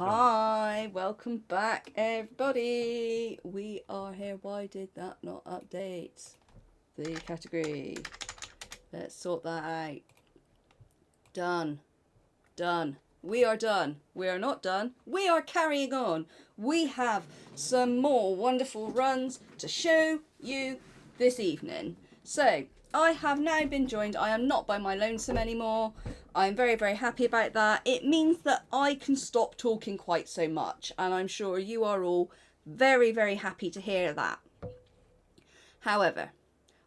Hi, welcome back everybody. We are here. Why did that not update the category? Let's sort that out. Done. Done. We are done. We are not done. We are carrying on. We have some more wonderful runs to show you this evening. So, I have now been joined. I am not by my lonesome anymore. I'm very, very happy about that. It means that I can stop talking quite so much, and I'm sure you are all very, very happy to hear that. However,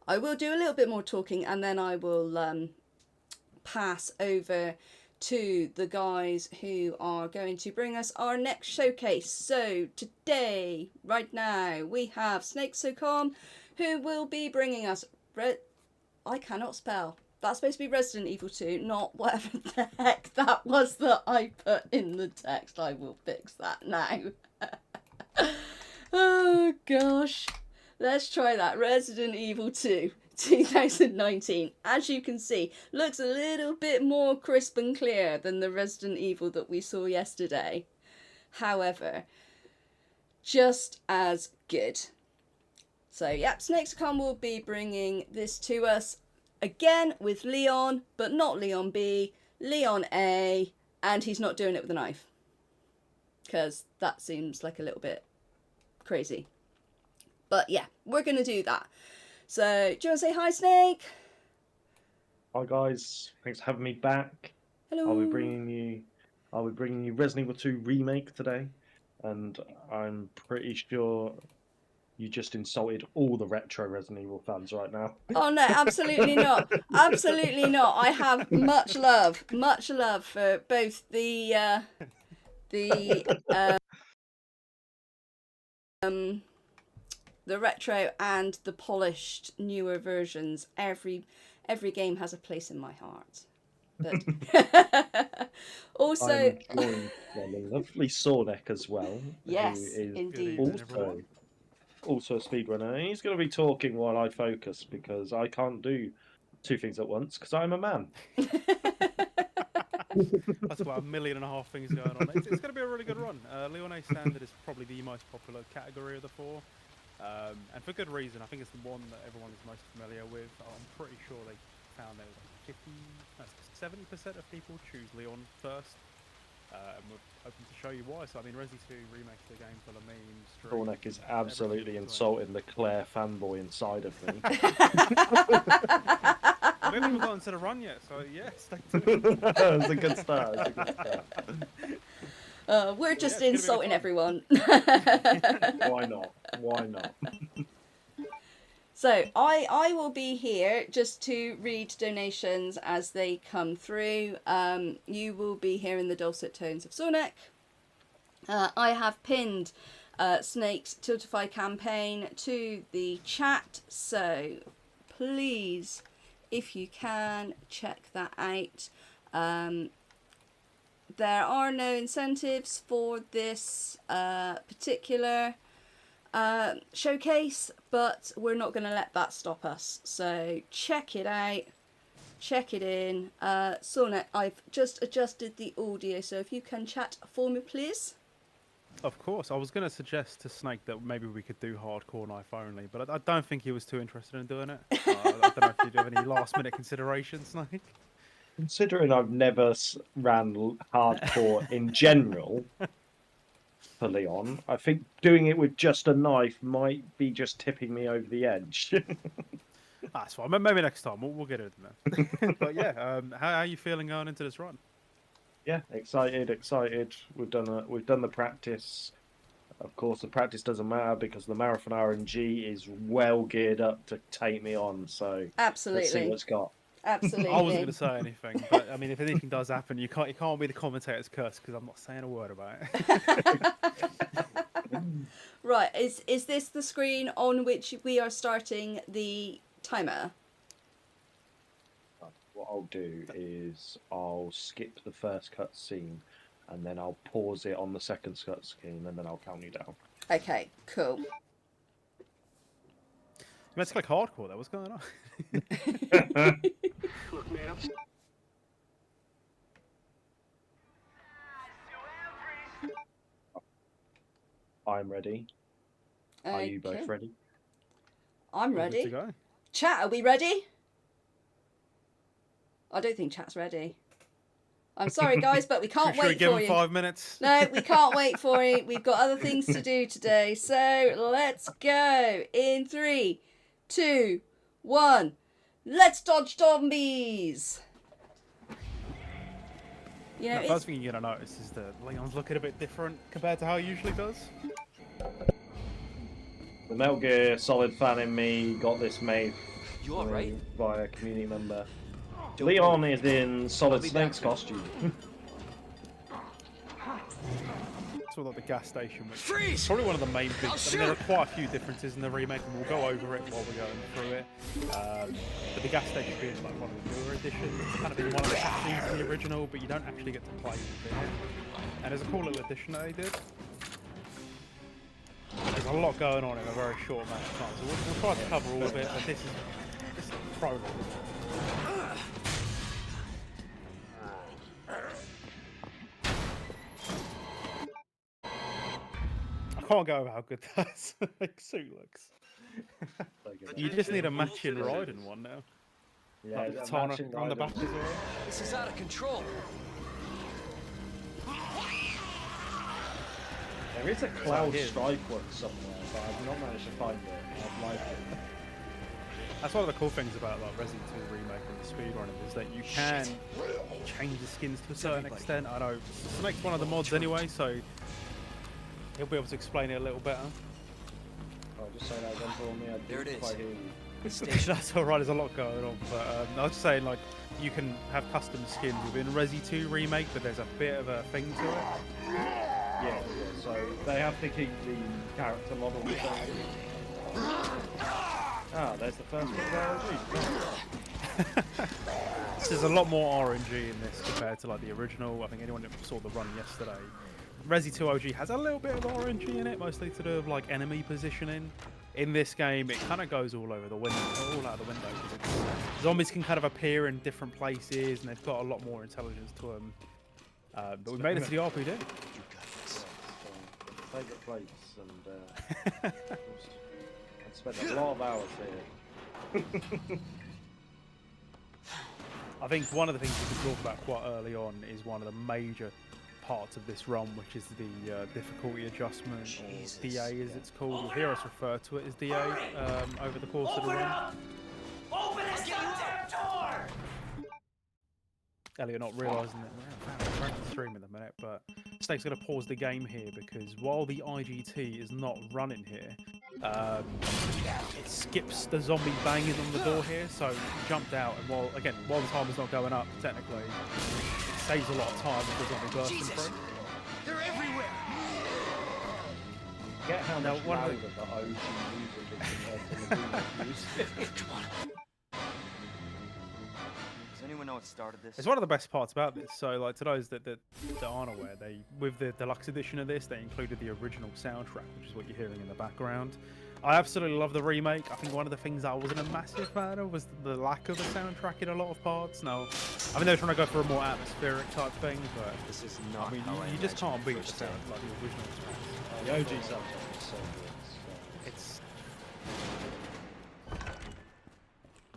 I will do a little bit more talking, and then I will pass over to the guys who are going to bring us our next showcase. So today, right now, we have Snake So Calm, who will be bringing us... I cannot spell. That's supposed to be Resident Evil 2, not whatever the heck that was that I put in the text. I will fix that now. Oh gosh. Let's try that. Resident Evil 2, 2019. As you can see, looks a little bit more crisp and clear than the Resident Evil that we saw yesterday. However, just as good. So, yep, Snakes Con will be bringing this to us again with Leon, but not Leon B, Leon A, and he's not doing it with a knife. Because that seems like a little bit crazy. But yeah, we're going to do that. So, do you want to say hi, Snake? Hi guys, thanks for having me back. Hello. I'll be bringing you Resident Evil 2 remake today, and I'm pretty sure you just insulted all the retro Resident Evil fans right now. Oh no, absolutely not. Absolutely not. I have much love for both the retro and the polished newer versions. Every game has a place in my heart. But also, I'm joined by the lovely Sawnek as well. yes, who is indeed. also a speedrunner. And he's going to be talking while I focus because I can't do two things at once because I'm a man. That's about 1.5 million things going on. It's going to be a really good run. Leon A Standard is probably the most popular category of the four. And for good reason. I think it's the one that everyone is most familiar with. I'm pretty sure they found that 70% of people choose Leon first. And we're hoping to show you why. So, I mean, Resi 2 remakes the game full of memes. Sawnek is absolutely insulting the Claire fanboy inside of me. We haven't even gotten to the run yet, so yeah, stay tuned. It's a good start. We're just insulting everyone. Why not? Why not? So I will be here just to read donations as they come through. You will be hearing the dulcet tones of Sawnek. I have pinned Snake's Tiltify campaign to the chat, so please, if you can, check that out. There are no incentives for this particular showcase, but we're not going to let that stop us. So check it out, check it in. Sawnek, I've just adjusted the audio, so if you can chat for me, please. Of course, I was going to suggest to Snake that maybe we could do hardcore knife only, but I don't think he was too interested in doing it. I don't know if you have any last-minute considerations, Snake. Considering I've never ran hardcore in general for Leon, I think doing it with just a knife might be just tipping me over the edge. That's fine. Maybe next time we'll get it in there. But yeah, how are you feeling going into this run? Yeah, excited. We've done the practice. Of course, the practice doesn't matter because the marathon RNG is well geared up to take me on. So absolutely, let's see what it's got. Absolutely. I wasn't going to say anything, but I mean, if anything does happen, you can't be the commentator's curse because I'm not saying a word about it. Right, is this the screen on which we are starting the timer? What I'll do is I'll skip the first cutscene and then I'll pause it on the second cutscene and then I'll count you down. Okay, cool. It's like hardcore though. What's going on? Look, man, I'm ready. Are you both Okay. ready? I'm All good to ready. go. Chat, are we ready? I don't think chat's ready. I'm sorry, guys, but we can't Should we wait give for him you. 5 minutes? No, we can't wait for you. We've got other things to do today. So let's go. In 3, 2, 1. Let's dodge zombies. You know, The first thing you're going to notice is that Leon's looking a bit different compared to how he usually does. The Metal Gear Solid fan in me got this made You all right? by a community member. Don't Leon worry. is in Solid I'll be back Snake's soon. costume. It's all like the gas station, which Freeze! is probably one of the main I'll things. I mean, there shoot! are quite a few differences in the remake, and we'll go over it while we're going through it. But the gas station being like one of the newer editions, it's kind of in one of the cutscenes in the original, but you don't actually get to play with it. And there's a cool little addition that they did. There's a lot going on in a very short amount of time, so we'll try to cover all of it. But this is the prologue. I can't go over how good that suit looks. You just need a matching riding one now. Yeah, Like a katana matching on the rider. back as well. This is out of control. There is a Cloud here. Strike one somewhere, but I've not managed to find it. I'd like it. That's one of the cool things about like Resident 2 remake and the speedrunning is that you can change the skins to a certain extent. I know Snake's one of the mods anyway, so he'll be able to explain it a little better. I'll just say that again for me. I There it didn't is. quite hear you. That's alright, there's a lot going on, but I was just saying like you can have custom skins within Resi 2 remake, but there's a bit of a thing to it. Yeah, so they have to keep the character model the same. Ah, there's the first bit of So there's a lot more RNG in this compared to like the original. I think anyone that saw the run yesterday, Resi 2 OG has a little bit of RNG in it, mostly to do with like enemy positioning. In this game, it kind of goes all over the window, all out the window. 'Cause zombies can kind of appear in different places, and they've got a lot more intelligence to them. But we made it to the RPD. favourite place, and I've spent a lot of hours here. I think one of the things we can talk about quite early on is one of the major parts of this run, which is the difficulty adjustment, Jesus. or DA as it's called. You'll hear us refer to it as DA over the course of the run. Open this goddamn door! Elliot not realising that we're on the stream in a minute, but Snake's going to pause the game here because while the IGT is not running here, it skips the zombie banging on the door here, so it jumped out, and while the timer's not going up, technically, it saves a lot of time with the zombie bursting Jesus. through. They're everywhere! Get how Now, much one of louder the- the OG music is compared to the remake music. Come on. Does anyone know what started this? It's one of the best parts about this. So, like, to those that aren't aware, with the deluxe edition of this, they included the original soundtrack, which is what you're hearing in the background. I absolutely love the remake. I think one of the things I wasn't a massive fan of was the lack of a soundtrack in a lot of parts. Now, I mean, they were trying to go for a more atmospheric type thing, but This is not I mean, how I you just can't beat the first sound day. like the original sound. The OG soundtrack is so good. It's.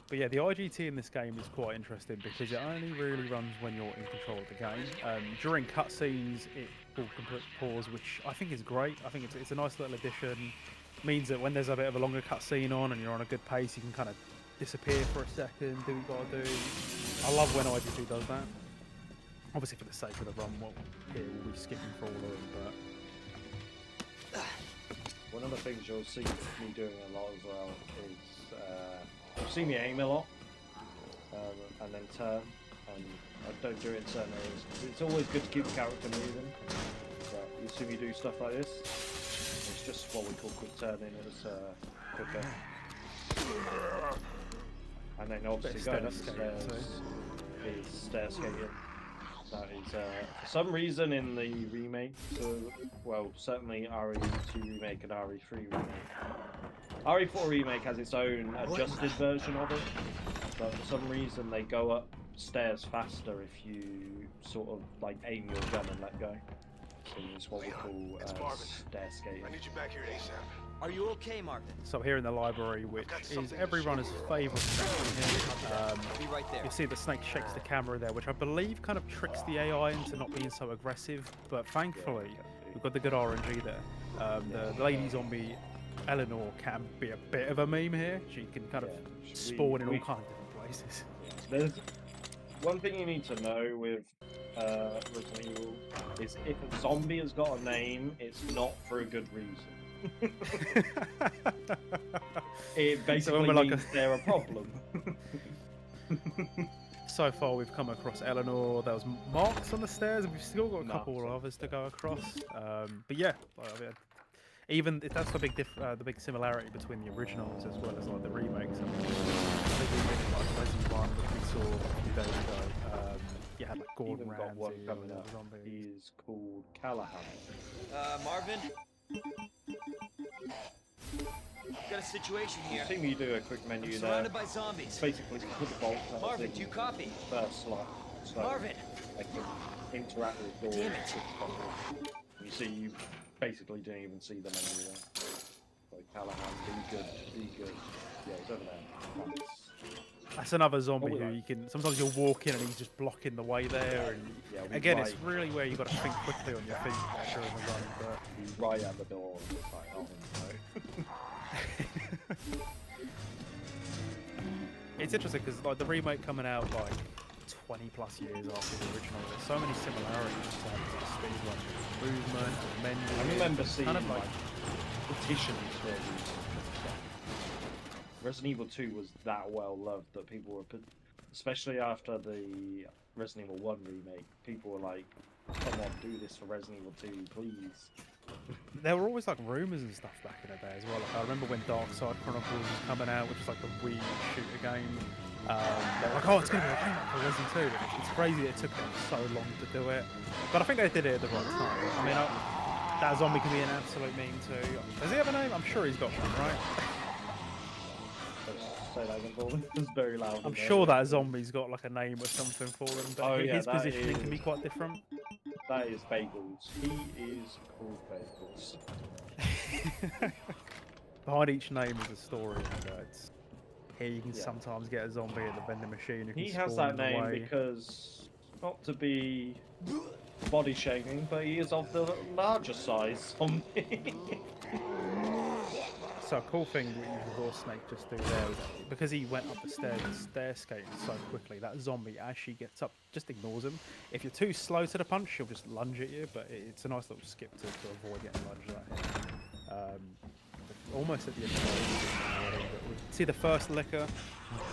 But yeah, the IGT in this game is quite interesting because it only really runs when you're in control of the game. During cutscenes, it will completely pause, which I think is great. I think it's a nice little addition. Means that when there's a bit of a longer cutscene on and you're on a good pace, you can kind of disappear for a second, do what you got to do. I love when IGT does that. Obviously, for the sake of the run, we'll be skipping for all of them, but. One of the things you'll see me doing a lot as well is you'll see me aim a lot and then turn, and I don't do it in certain areas. It's always good to keep the character moving, but you'll see me do stuff like this. It's just what we call quick turning. It's quicker. And then obviously Bit of going up the stair skating stairs is stair skating. That is, for some reason in the remake, certainly RE2 remake and RE3 remake. RE4 remake has its own adjusted version of it, but for some reason they go up stairs faster if you sort of like aim your gun and let go. It's what we call stair skating. I need you back here at ASAP. Are you okay, Marvin? So here in the library, which is every runner's favourite section here, I'll be right there. you see the snake shakes the camera there, which I believe kind of tricks the AI into not being so aggressive, but thankfully we've got the good RNG there. The lady zombie Eleanor can be a bit of a meme here. She can kind of spawn in all kinds of different places. There's one thing you need to know with Resident Evil is if a zombie has got a name, it's not for a good reason. It basically means they're a problem. So far, we've come across Eleanor. There was Marks on the stairs, and we've still got a couple of others to go across. But yeah, I mean, even that's the big similarity between the originals as well as like the remakes. I mean, the remake like Resident 1 that we saw a few days ago. You had like Gordon Even got Ramsay one and coming all up. the zombies. He's called Callahan. Marvin? Got a situation You here. see me do a quick menu there. Surrounded by zombies. Basically, put the bolt cutters Marvin, in do you copy? first slot. So Marvin! I can interact with doors. Damn it. as possible. You see, you basically don't even see them anywhere. So Callahan, be good. Yeah, he's over there. Nice. That's another zombie we who like. you can. Sometimes you'll walk in and he's just blocking the way there. And Yeah, we again, right, it's really where you've got to think quickly on your feet during the run. But he's right at the door. And it's like, oh no. it's interesting because like the remake coming out like 20 plus years after the original, there's so many similarities in terms of the speed run, movement, the menu. I remember seeing kind of like petitions for these. Resident Evil 2 was that well loved that people were, especially after the Resident Evil 1 remake, people were like, come on, do this for Resident Evil 2, please. there were always like rumors and stuff back in the day as well. Like, I remember when Dark Side Chronicles was coming out, which is like the Wii shooter game. They were like, oh, it's going to be a remake for Resident 2. And it's crazy that it took them so long to do it. But I think they did it at the right time. I mean, that zombie can be an absolute meme too. Does he have a name? I'm sure he's got one, right? Say that again, Paul. It's very loud. I'm sure that zombie's got like a name or something for him, but Oh, yeah, his that positioning can be is- quite different. That is Bagels. He is called Bagels. Behind each name is a story, and it's here you can Yeah. sometimes get a zombie at the vending machine. Who can He has spawn that in the name way. because, not to be body shaming, but he is of the larger size zombie. So a cool thing that you saw Snake just do there was that because he went up the stairs and stair skated so quickly, that zombie as she gets up just ignores him. If you're too slow to the punch, she'll just lunge at you, but it's a nice little skip to avoid getting lunged at. Almost at the end of the game, but we see the first liquor.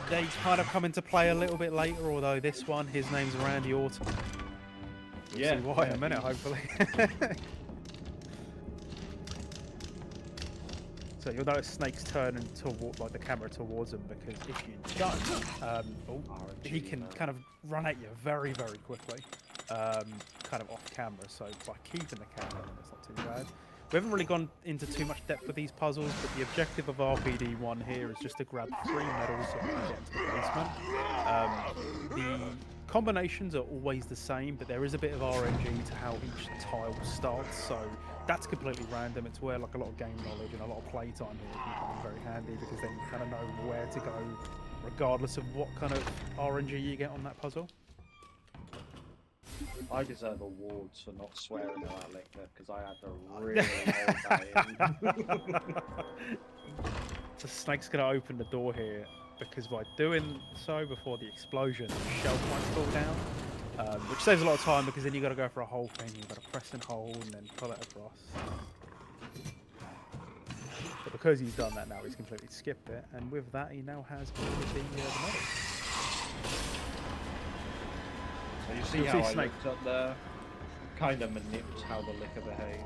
They kind of come into play a little bit later, although this one, his name's Randy Orton. We'll Yeah, see why in yeah, a minute, he's- hopefully. So you'll notice Snake's turning toward, like the camera towards him, because if you don't, he can kind of run at you very, very quickly, kind of off camera. So by keeping the camera on, it's not too bad. We haven't really gone into too much depth with these puzzles, but the objective of RPD1 here is just to grab 3 medals so we can get into the basement. The combinations are always the same, but there is a bit of RNG to how each tile starts, so that's completely random. It's where like a lot of game knowledge and a lot of playtime here can come in very handy, because then you kind of know where to go regardless of what kind of RNG you get on that puzzle. I deserve awards for not swearing at that liquor, because I had to really hold that in. So Snake's going to open the door here, because by doing so before the explosion, the shelf might fall down, which saves a lot of time, because then you've got to go for a whole thing. You've got to press and hold and then pull it across. But because he's done that now, he's completely skipped it, and with that, he now has all of the medals. So you see You'll how see I Snake. looked up there? Kind of manipped how the liquor behaves.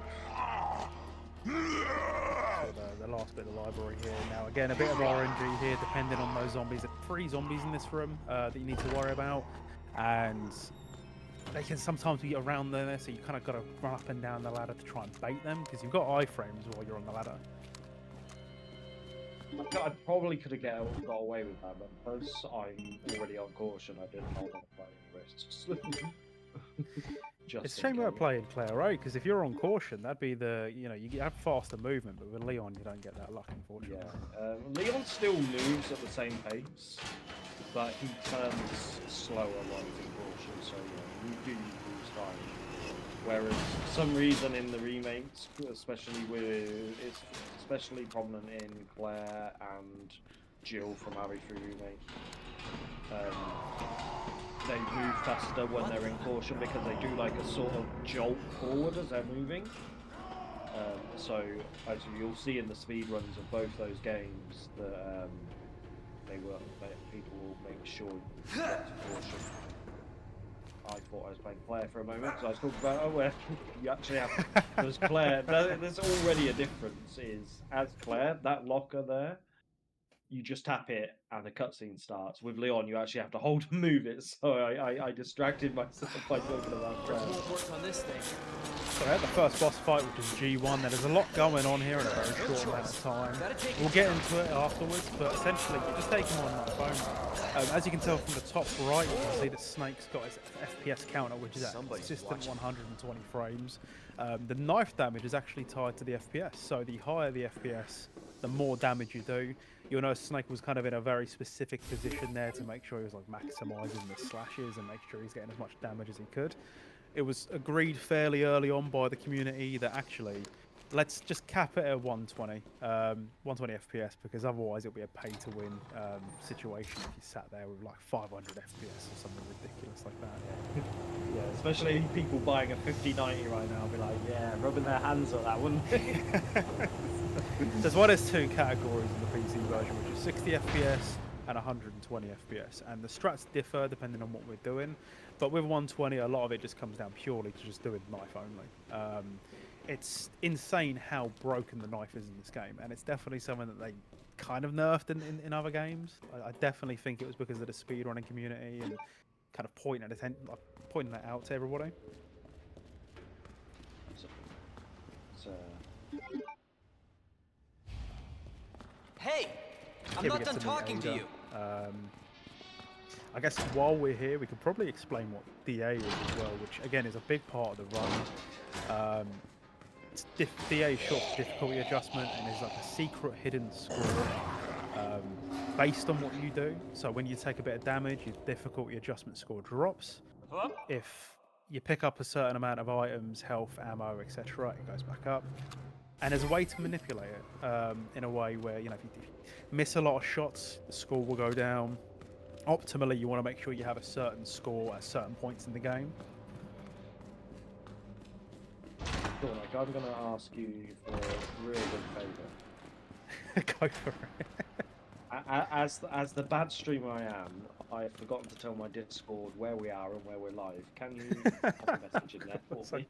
So the last bit of the library here. Now again, a bit of RNG here, depending on those zombies. There are 3 zombies in this room that you need to worry about, and they can sometimes be around there, so you kind of got to run up and down the ladder to try and bait them, because you've got iframes while you're on the ladder. I probably could have got away with that, but because I'm already on caution, I didn't hold on to any risks. just It's a in shame we're case. playing Claire, right? Because if you're on caution, that'd be the you have faster movement, but with Leon you don't get that luck, unfortunately. Yeah, Leon still moves at the same pace, but he turns slower while he's in caution, so yeah, you do lose time. Whereas for some reason in the remakes, it's especially prominent in Claire and Jill from RE3 remake. They move faster when they're in caution because they do like a sort of jolt forward as they're moving. So as you'll see in the speed runs of both those games, that people will make sure you get to caution. I thought I was playing Claire for a moment because I was talking about where you actually have. There's Claire. There's already a difference. Is as Claire, that locker there, you just tap it and the cutscene starts. With Leon, you actually have to hold and move it. So I distracted myself by talking about Claire. Won't work on this thing. So we had the first boss fight, which is G1. There's a lot going on here in a very short amount of time. We'll get into it afterwards, but essentially, you just take him on that phone. As you can tell from the top right, you can see that Snake's got his FPS counter, which is at consistent 120 frames. The knife damage is actually tied to the FPS, so the higher the FPS, the more damage you do. You'll notice Snake was kind of in a very specific position there to make sure he was like maximising the slashes and make sure he's getting as much damage as he could. It was agreed fairly early on by the community that actually, let's just cap it at 120, 120 FPS, because otherwise it'll be a pay-to-win situation if you sat there with like 500 FPS or something ridiculous like that. Yeah, especially people buying a 5090 right now, be like, yeah, rubbing their hands on that, wouldn't they? There's two categories in the PC version, which is 60 FPS and 120 FPS, and the strats differ depending on what we're doing. But with 120, a lot of it just comes down purely to just doing knife only. It's insane how broken the knife is in this game, and it's definitely something that they kind of nerfed in other games. I definitely think it was because of the speedrunning community and kind of pointing that out to everybody. Hey, I'm Here we not get done to meet talking to Ada. you. I guess while we're here, we could probably explain what DA is as well, which again is a big part of the run. DA is short for difficulty adjustment, and is like a secret hidden score based on what you do. So when you take a bit of damage, your difficulty adjustment score drops. If you pick up a certain amount of items, health, ammo, etc., it goes back up. And there's a way to manipulate it in a way where, if you miss a lot of shots, the score will go down. Optimally, you want to make sure you have a certain score at certain points in the game. Sawnek, I'm going to ask you for a real big favour. Go for it. As the bad streamer I am, I have forgotten to tell my Discord where we are and where we're live. Can you pop a message in there for me?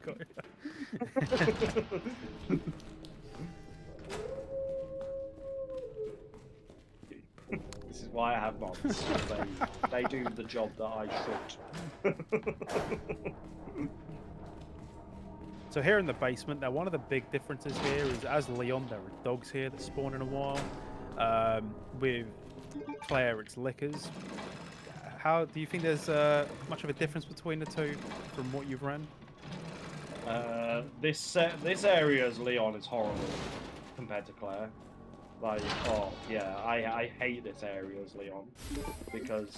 This is why I have mods. They do the job that I should. So here in the basement, now one of the big differences here is, as Leon, there are dogs here that spawn in a while. With Claire, it's lickers. How do you think there's much of a difference between the two from what you've ran? This area's Leon is horrible compared to Claire. Like, oh yeah, I hate this area as Leon, because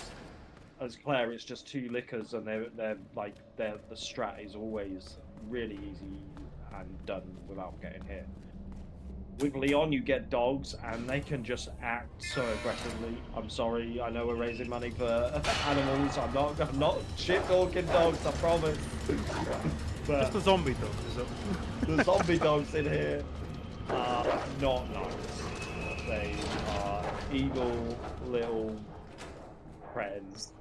as Claire it's just two lickers and the strat is always really easy and done without getting hit. With Leon you get dogs and they can just act so aggressively. I'm sorry, I know we're raising money for animals. I'm not shit talking dogs, I promise. But Just the zombie dogs, is it? the zombie dogs in here are not nice. They are evil little friends.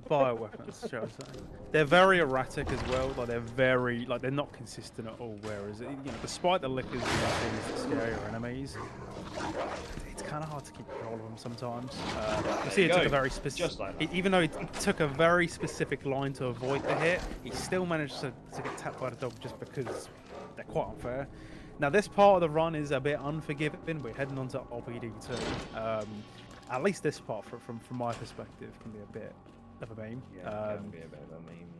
Bioweapons, shall I say. They're very erratic as well. They're not consistent at all. Whereas, despite the lickers and things that scare your enemies, it's kind of hard to keep control of them sometimes. You see, it took a very specific. Even though it took a very specific line to avoid the hit, he still managed to get tapped by the dog just because they're quite unfair. Now, this part of the run is a bit unforgiving. We're heading on to OBD2. At least this part, from my perspective, can be a bit of a meme. Yeah, it can be a bit of a meme,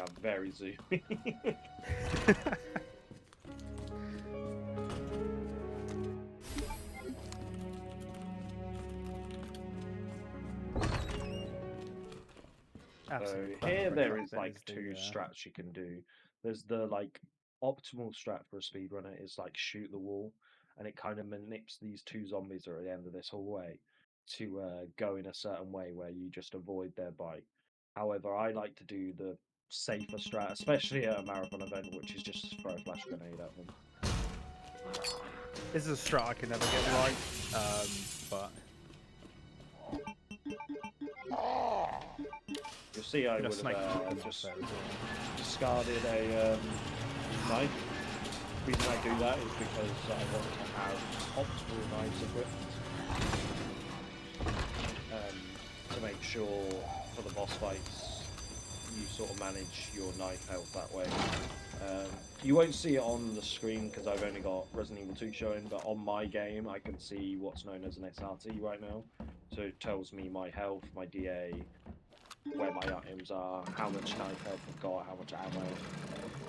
I'm very zoomy. So Absolute here banger there track is that like is the, two strats you can do. There's the like optimal strat for a speedrunner is like shoot the wall, and it kind of manips these two zombies that are at the end of this hallway to go in a certain way where you just avoid their bite. However, I like to do the safer strat, especially at a marathon event, which is just throw a flash grenade at them. This is a strat I can never get right, but You'll see I you know, would Snake have can just there as well. discarded a knife. The reason I do that is because I want to have optimal knives equipped to make sure for the boss fights you sort of manage your knife health that way. You won't see it on the screen because I've only got Resident Evil 2 showing, but on my game I can see what's known as an SRT right now. So it tells me my health, my DA, where my items are, how much knife health I've got, how much ammo.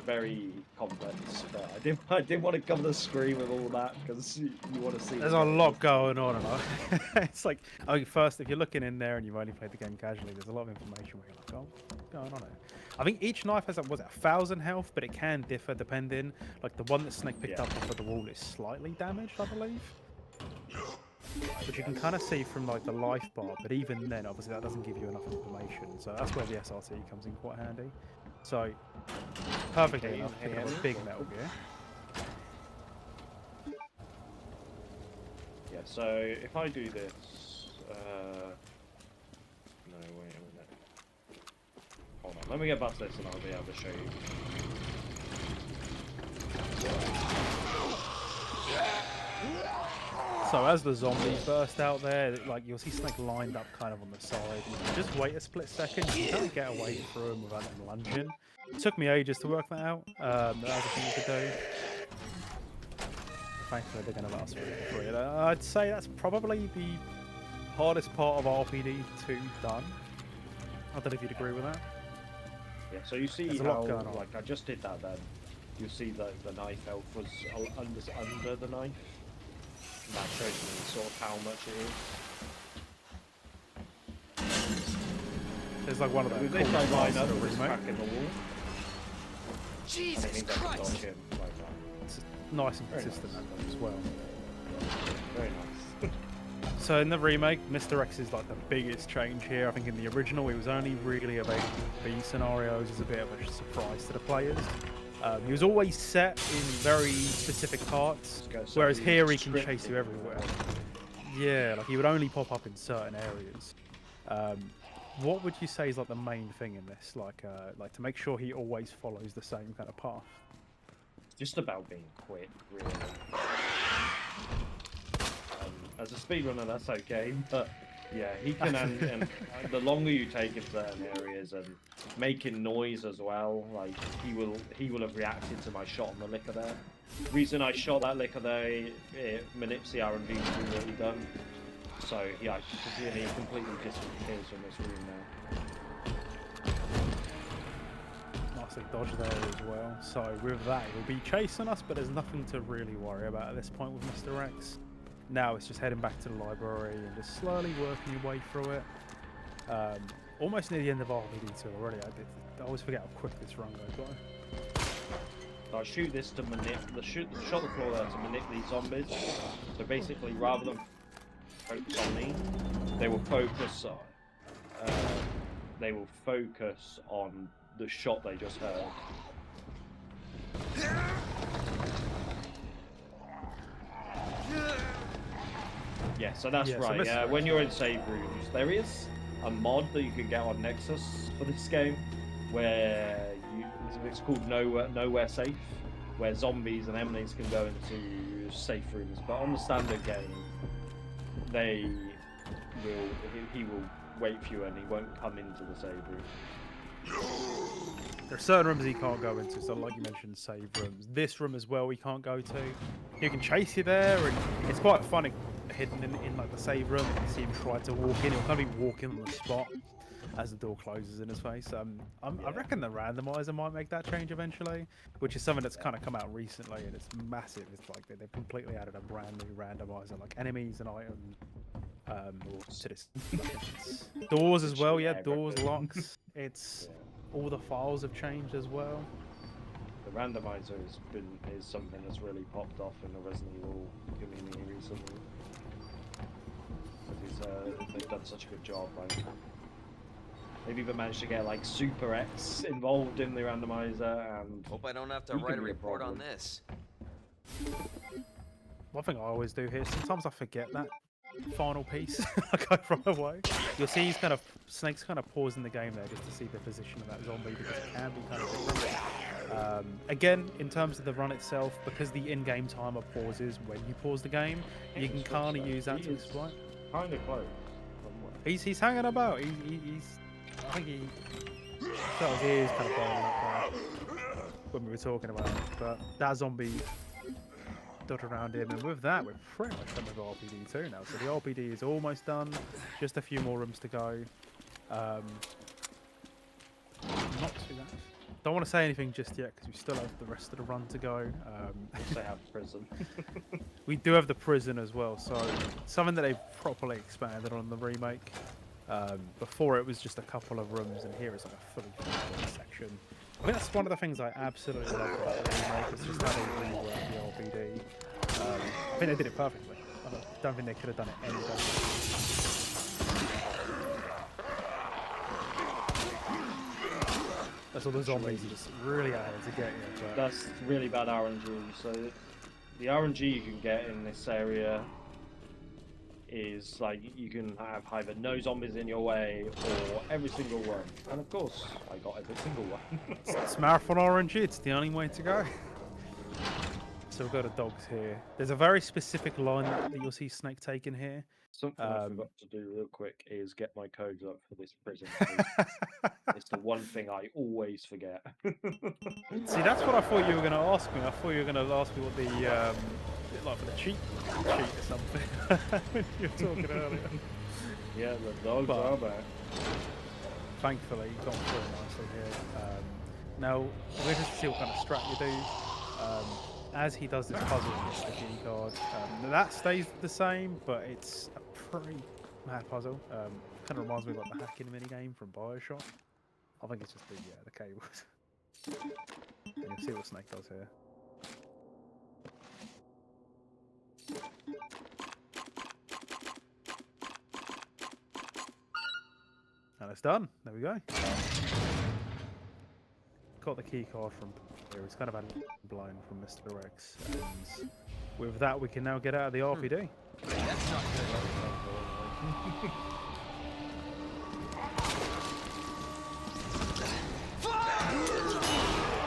Very complex, but I didn't want to cover the screen with all that because you want to see. There's a lot going on, and it's like, first, if you're looking in there and you've only played the game casually, there's a lot of information where you're like, oh, what's going on here? I think each knife has, 1,000 health, but it can differ depending. Like the one that Snake picked up off of the wall is slightly damaged, I believe. Which you can kind of see from like the life bar, but even then, obviously, that doesn't give you enough information. So that's where the SRT comes in quite handy. So, perfectly enough, picking up a big Metal Gear. Yeah, so if I do this, no, wait a minute. Hold on, let me get past this and I'll be able to show you. So as the zombies burst out there, like you'll see Snake lined up kind of on the side. And you just wait a split second, you can kind of get away through them without them lunging. It took me ages to work that out. That was a thing you could do. Thankfully, they're going to let us through it. I'd say that's probably the hardest part of RPD 2 done. I don't know if you'd agree with that. Yeah, so you see how, like, I just did that then. You see that the knife health was under the knife. And that shows me sort of how much it is. There's like one of those. With this, I line up with this crack in the wall. Jesus Christ! Him like that. It's nice and consistent as well. Very nice. So in the remake, Mr. X is like the biggest change here. I think in the original, it was only really available in B scenarios as a bit of a surprise to the players. He was always set in very specific parts, whereas here he can chase you everywhere. Yeah, like he would only pop up in certain areas. What would you say is like the main thing in this? Like to make sure he always follows the same kind of path. It's just about being quick, really. As a speedrunner, that's okay, but yeah, he can, and the longer you take in certain areas and making noise as well, like he will have reacted to my shot on the liquor there. The reason I shot that liquor there, it manips the R&D really done. So yeah, he completely disappears from this room now. Nicely dodged there as well. So with that, he'll be chasing us, but there's nothing to really worry about at this point with Mr. X. Now it's just heading back to the library and just slowly working your way through it. Almost near the end of RPD2 already. I always forget how quick this run goes by. I shoot this to shot the floor there to manip these zombies. So basically, rather than focus on me, they will focus on the shot they just heard. Yeah, so that's right. So when you're in save rooms, there is a mod that you can get on Nexus for this game, where it's called Nowhere Safe, where zombies and enemies can go into safe rooms. But on the standard game, he will wait for you and he won't come into the save room. There are certain rooms he can't go into, so like you mentioned, save rooms. This room as well, we can't go to. He can chase you there, and it's quite funny hidden in like the save room. You see him try to walk in, he'll kind of be walking on the spot. as the door closes in his face. I reckon the randomizer might make that change eventually, which is something that's kind of come out recently, and it's massive. It's like they've completely added a brand new randomizer, like enemies and items. To this doors as well, yeah, doors, locks. It's all the files have changed as well. The randomizer is something that's really popped off in the Resident Evil community recently. Because they've done such a good job. Like, they've even managed to get like Super X involved in the randomizer, and Hope I don't have to he can write a be a report on problem. this. One thing I always do here, sometimes I forget that final piece. Like I run away. You'll see Snake's kind of pausing the game there just to see the position of that zombie, because it can be kind of different. Again, in terms of the run itself, because the in-game timer pauses when you pause the game, you can kind of use that to exploit. Kind of close. He's hanging about. He's I think he felt his ears kind of burning up there when we were talking about it. But that zombie dot around him, and with that, we're pretty much done with RPD 2 now. So the RPD is almost done. Just a few more rooms to go. Not too bad. Don't want to say anything just yet because we still have the rest of the run to go. They have prison. We do have the prison as well, so something that they've properly expanded on the remake. Before it was just a couple of rooms, and here it's like a fully functional section. I think that's one of the things I absolutely love about the remake. It's just how they rework the RPD. I think they did it perfectly. I don't think they could have done it any better. That's all the zombies are just really out here to get you. But That's really bad RNG. So the RNG you can get in this area is like you can have either no zombies in your way or every single one. And of course, I got every single one. it's marathon RNG. It's the only way to go. So we've got the dogs here. There's a very specific line that you'll see Snake taking here. Something I forgot to do real quick is get my codes up for this prison. It's the one thing I always forget. See, that's what I thought you were going to ask me. I thought you were going to ask me what the like for the cheat or something when you were talking earlier. Yeah, the dogs are back. Thankfully, you got through nicely here. Now we're just to see what kind of strat you do. As he does this puzzle with the key card, that stays the same, but it's a pretty mad puzzle. Kind of reminds me of like the hacking minigame from BioShock. I think it's just the cables. And you'll see what Snake does here. And it's done. There we go. Got the key card from here. It's kind of blown from Mr. X. And with that, we can now get out of the RPD. That's not good.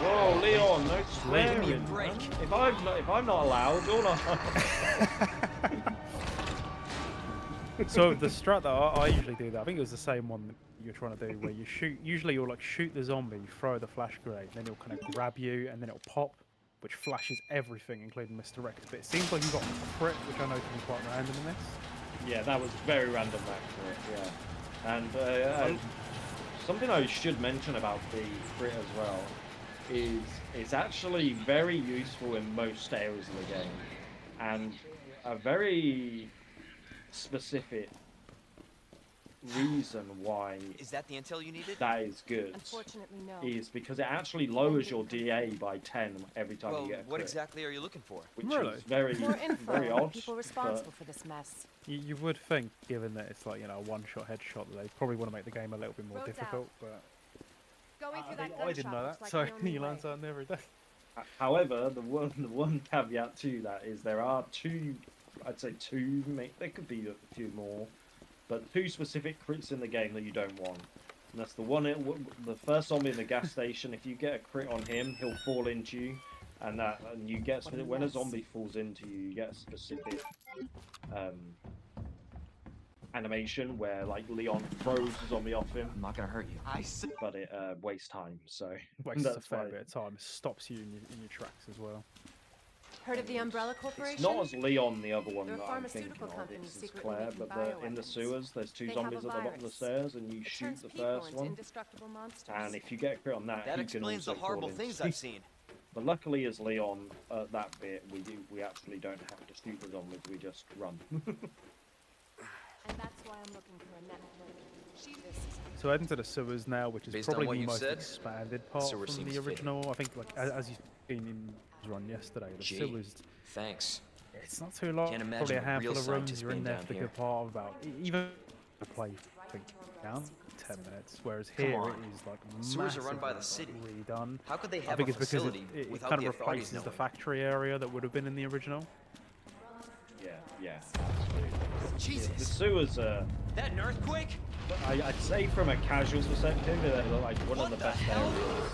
Whoa, Leon, no Give me a swearing. break. If I'm not allowed, you're not. So the strat that I usually do, that I think it was the same one that you're trying to do, where you shoot. Usually you'll like shoot the zombie, throw the flash grenade, then it'll kind of grab you, and then it'll pop, which flashes everything, including Mr. X. But it seems like you got a crit, which I know can be quite random in this. Yeah, that was very random actually. Yeah, and something I should mention about the crit as well is it's actually very useful in most areas of the game, and a very specific reason why Is that the intel you needed? that is good Unfortunately, no. is because it actually lowers your DA by 10 every time Well, you get a what crit, exactly are you looking for? which Really? is very More info very on the odd. people responsible for this mess. You would think, given that it's like, you know, a one-shot headshot, that they probably want to make the game a little bit more Roads difficult. But Going through that I didn't know that, like so the only you learn way. something every day. However, the one caveat to that is there are two, I'd say two, there could be a few more, but two specific crits in the game that you don't want. And that's the first zombie in the gas station. If you get a crit on him, he'll fall into you, and you get when a zombie falls into you, you get a specific animation where like Leon throws the zombie off him, I'm not gonna hurt you. but it wastes time. So Wastes a that's fair why. bit of time. It stops you in your tracks as well. Heard of the Umbrella Corporation? It's not as Leon, the other one They're a that I'm thinking pharmaceutical of. company It's secretly Claire, making but in the bioweapons. sewers, there's two They have zombies a at the bottom of the virus. stairs, and you It shoot turns the people first into one. indestructible monsters. And if you get a crit on that, That he can explains also the horrible fall things into I've seen. But luckily, as Leon, at that bit, we actually don't have to shoot the zombies. We just run. And that's why I'm looking for a network. So heading to the sewers now, which is Based on probably what the you've most said, expanded part sewer from seems the fitting. original. I think, like as you've seen in his run yesterday, the Gee, sewers. thanks. It's not too long. Can't imagine Probably a a real handful of rooms. scientist You're in being there down for the here. good part of about even the play. I think down 10 minutes. Whereas Come here on. it is like Sewers are run by the massively, city. like, redone. How could they I have think a it's because facility it without kind the of authorities replaces the knowing? factory area that would have been in the original. Yeah. The Jesus, sewers are. that an earthquake? I'd say from a casual's perspective, they're like one of What the the best hell? areas.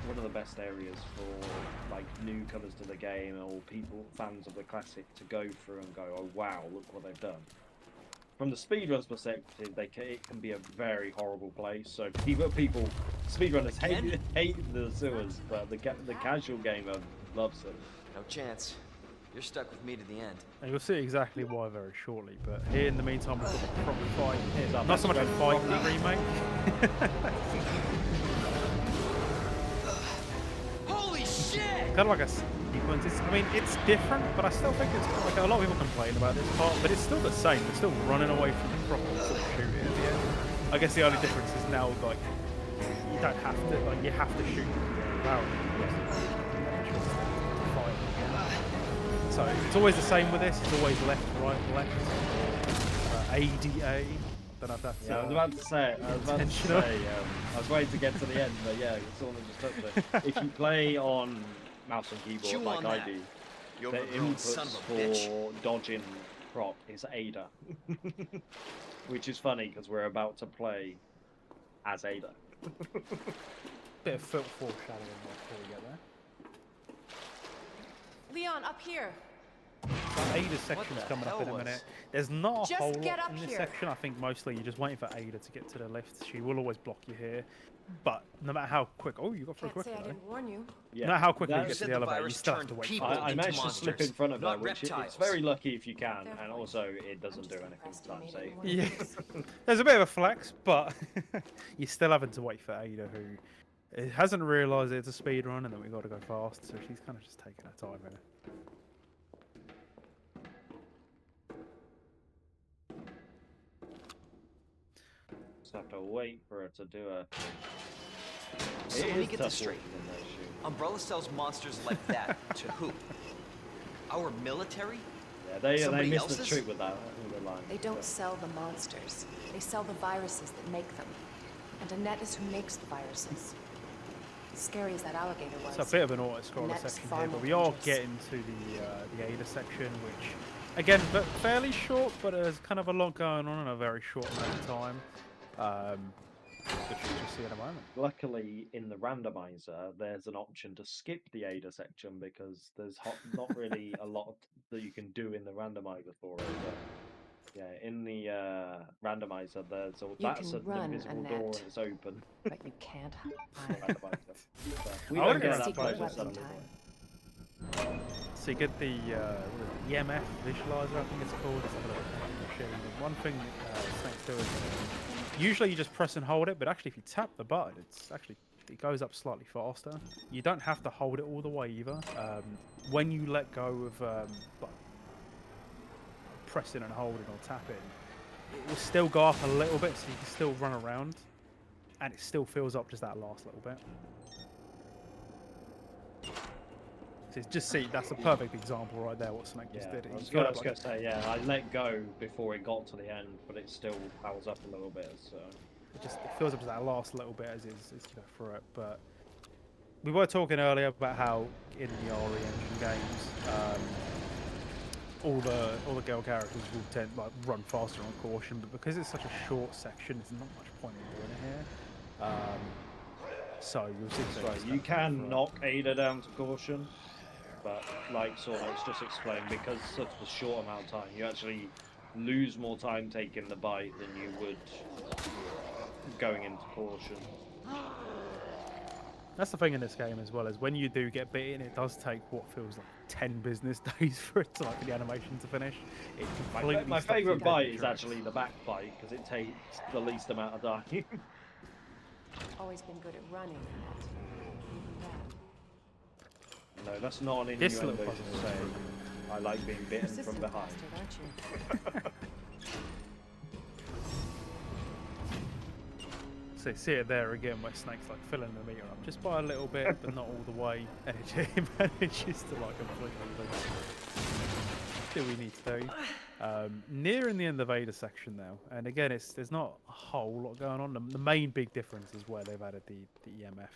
One of the best areas for like newcomers to the game or fans of the classic to go through and go, oh wow, look what they've done. From the speedrunners' perspective, it can be a very horrible place. So speedrunners hate the sewers, but the casual gamer loves it. No chance. You're stuck with me to the end. And you'll see exactly why very shortly. But here in the meantime, we've got the proper fight. that Not so much a Max fight in Payne the remake. Holy shit! Kind of like a sequence. I mean, it's different, but I still think it's like a lot of people complain about this part, but it's still the same. It's still running away from the proper sort of shooting at the end. I guess the only difference is now like you don't have to you have to shoot the barrel. So it's always the same with this. It's always left, right, left. ADA. Don't know if that's. Yeah, I was about to say. intentional. I was waiting to get to the end, but yeah, someone just touched it. If you play on mouse and keyboard Chew like on I that, do, you the overgrown son inputs of a bitch. for dodging prop is Ada, which is funny because we're about to play as Ada. Bit of foot foreshadowing before we get there. Leon, up here. So Ada's section's the coming up in a hell was- minute. There's not a Just whole get lot up in this here. section. I think mostly you're just waiting for Ada to get to the lift. She will always block you here. But no matter how quick... Oh, you got through Can't say quicker I though. didn't warn you. Yeah, No matter how quickly you that- get to said the the elevator, you virus still have to turned wait. people for it. I into managed to slip in monsters, front of her, not which it's reptiles. very lucky if you can, They're and fine. also it doesn't I'm do just anything impressed time you made it safe. in one Yeah. piece. There's a bit of a flex, but you're still having to wait for Ada, who hasn't realised it's a speed run and that we've got to go fast, so she's kind of just taking her time here. Just have to wait for her to do a. So It let me is get tough this straight. walking in those shoes. Umbrella sells monsters like that to who? Our military? Yeah, they Somebody missed the else's? trick with that. With the line. They don't sell the monsters. They sell the viruses that make them. And Annette is who makes the viruses. As scary as that alligator was. It's a bit of an auto-scroller Next, section far here, but more we are dangerous. getting to the Ada section, which, again, but fairly short, but there's kind of a lot going on in a very short amount of time. Which we'll just see in a moment. Luckily, in the randomizer, there's an option to skip the Ada section because there's not really a lot that you can do in the randomizer for it. But yeah, in the randomizer, that's can an run, invisible door Annette. and it's open. But you can't hide. Randomizer. But we I don't wouldn't get go that that pleasure close. suddenly. Time. So you get the EMF visualizer, I think it's called. It's like a little machine. And one thing thanks to it, usually you just press and hold it, but actually if you tap the button, it goes up slightly faster. You don't have to hold it all the way either. When you let go of like pressing and holding or tapping, it will still go up a little bit, so you can still run around, and it still fills up just that last little bit. So just see, that's a perfect example right there. What Sawnek just Yeah, did. I was He got gonna, up like- say, yeah, I let go before it got to the end, but it still powers up a little bit. So it fills up to that last little bit as you go through it. But we were talking earlier about how in the RE engine games, all the girl characters will tend like run faster on caution, but because it's such a short section, there's not much point in doing it here. So you'll see. that's right. You can knock Ada down to caution, but like Sawnek's just explained, because such a short amount of time, you actually lose more time taking the bite than you would going into caution. That's the thing in this game as well, is when you do get bitten, it does take what feels like 10 business days for it to, like, for the animation to finish. It completely My stops you favourite dead bite in your is tracks. actually the back bite because it takes the least amount of time. Always been good at running, but even that. No, that's not an This innuendo little to puzzle is say pretty I like being bitten from Persistent behind. bastard, aren't you? So you see it there again, where Snake's like filling the meter up just by a little bit, but not all the way, and it manages to like completely do we need to do. Nearing the end of Ada section now, and again, there's not a whole lot going on. The main big difference is where they've added the EMF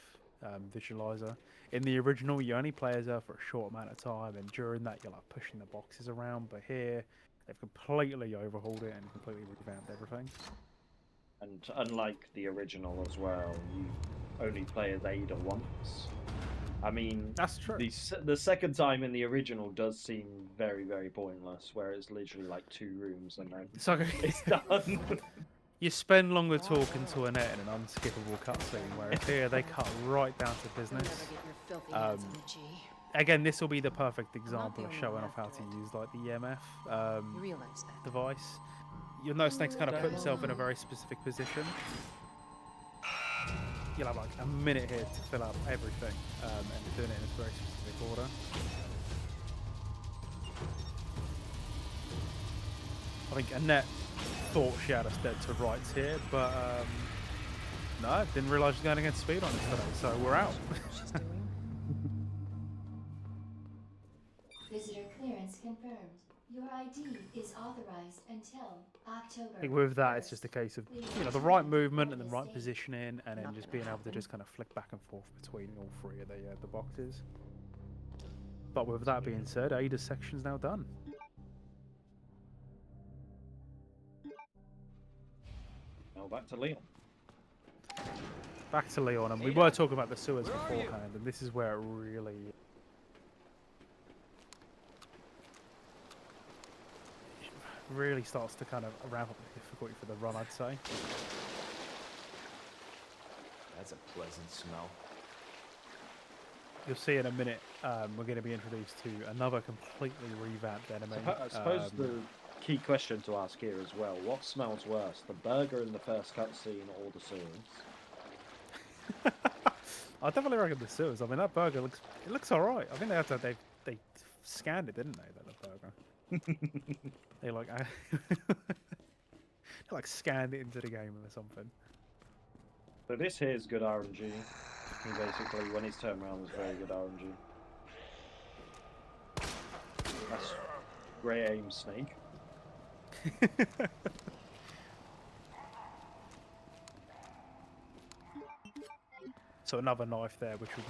visualizer. In the original, you only play as her for a short amount of time, and during that, you're like pushing the boxes around. But here, they've completely overhauled it and completely revamped everything. And unlike the original as well, you only play as Ada once. I mean, That's true. the second time in the original does seem very, very pointless, where it's literally like 2 rooms and then So it's done. you spend longer talking to Annette in an unskippable cutscene, whereas here they cut right down to You'll business. never get your filthy hands on the G. Again, this will be the perfect example the of only showing one off how after to it. use like the EMF You realize that? device. You'll notice Snake's kind of put himself in a very specific position. You'll have like a minute here to fill up everything, and they're doing it in a very specific order. I think Annette thought she had us dead to rights here, but no, didn't realise she was going against speed on us today, so we're out. She's doing. Visitor clearance confirmed. Your ID is authorized until October. I think with that, it's just a case of, you know, the right movement and the right positioning, and then just being able to just kind of flick back and forth between all 3 of the boxes. But with that being said, Ada's section's now done. Now back to Leon. Back to Leon, and we were talking about the sewers beforehand, and this is where it really starts to kind of ramp up the difficulty for the run, I'd say. That's a pleasant smell. You'll see in a minute, we're going to be introduced to another completely revamped enemy. I suppose the key question to ask here as well, what smells worse, the burger in the first cutscene or the sewers? I definitely reckon the sewers. I mean, that burger looks all right. I think they scanned it, didn't they? That burger. They like they like scanned it into the game or something. So this here is good RNG. He basically, when he's turned around, is very good RNG. That's great aim, Snake. So another knife there, which was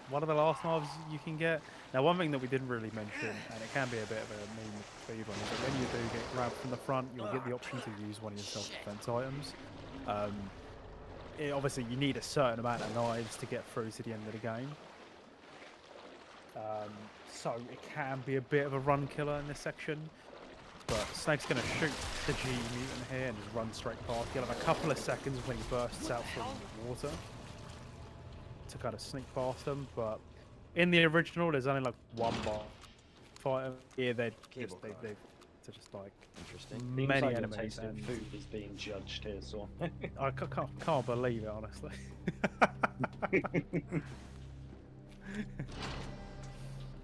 one of the last knives you can get. Now, one thing that we didn't really mention, and it can be a bit of a mean feed one, is that when you do get grabbed from the front, you'll get the option to use one of your self-defense items. Obviously, you need a certain amount of knives to get through to the end of the game. So it can be a bit of a run killer in this section. But Snake's going to shoot the G mutant here and just run straight past. You'll have a couple of seconds when he bursts out from the water to kind of sneak past them. But in the original, there's only like one bar fighter. Here, they're just like Interesting. Seems many like your enemies. taste in And food is being judged here, so. I can't believe it, honestly.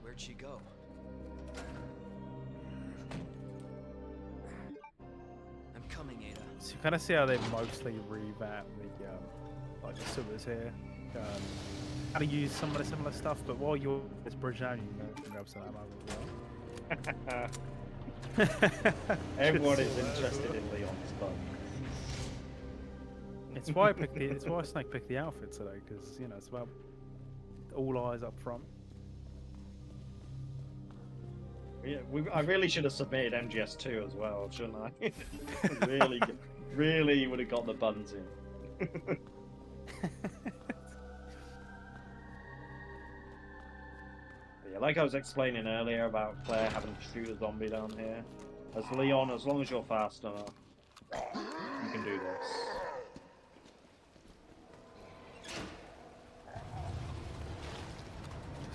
Where'd she go? I'm coming, Ada. So you kind of see how they mostly revamp the like the sewers here. How to use some of the similar stuff, but while you're on this bridge now, you can grab some ammo as well. Everyone is interested in Leon's bun. It's why Snake picked the outfit today, because you know it's about all eyes up front. Yeah, I really should have submitted MGS2 as well, shouldn't I? really would have got the buns in. Yeah, like I was explaining earlier about Claire having to shoot a zombie down here. As Leon, as long as you're fast enough, you can do this.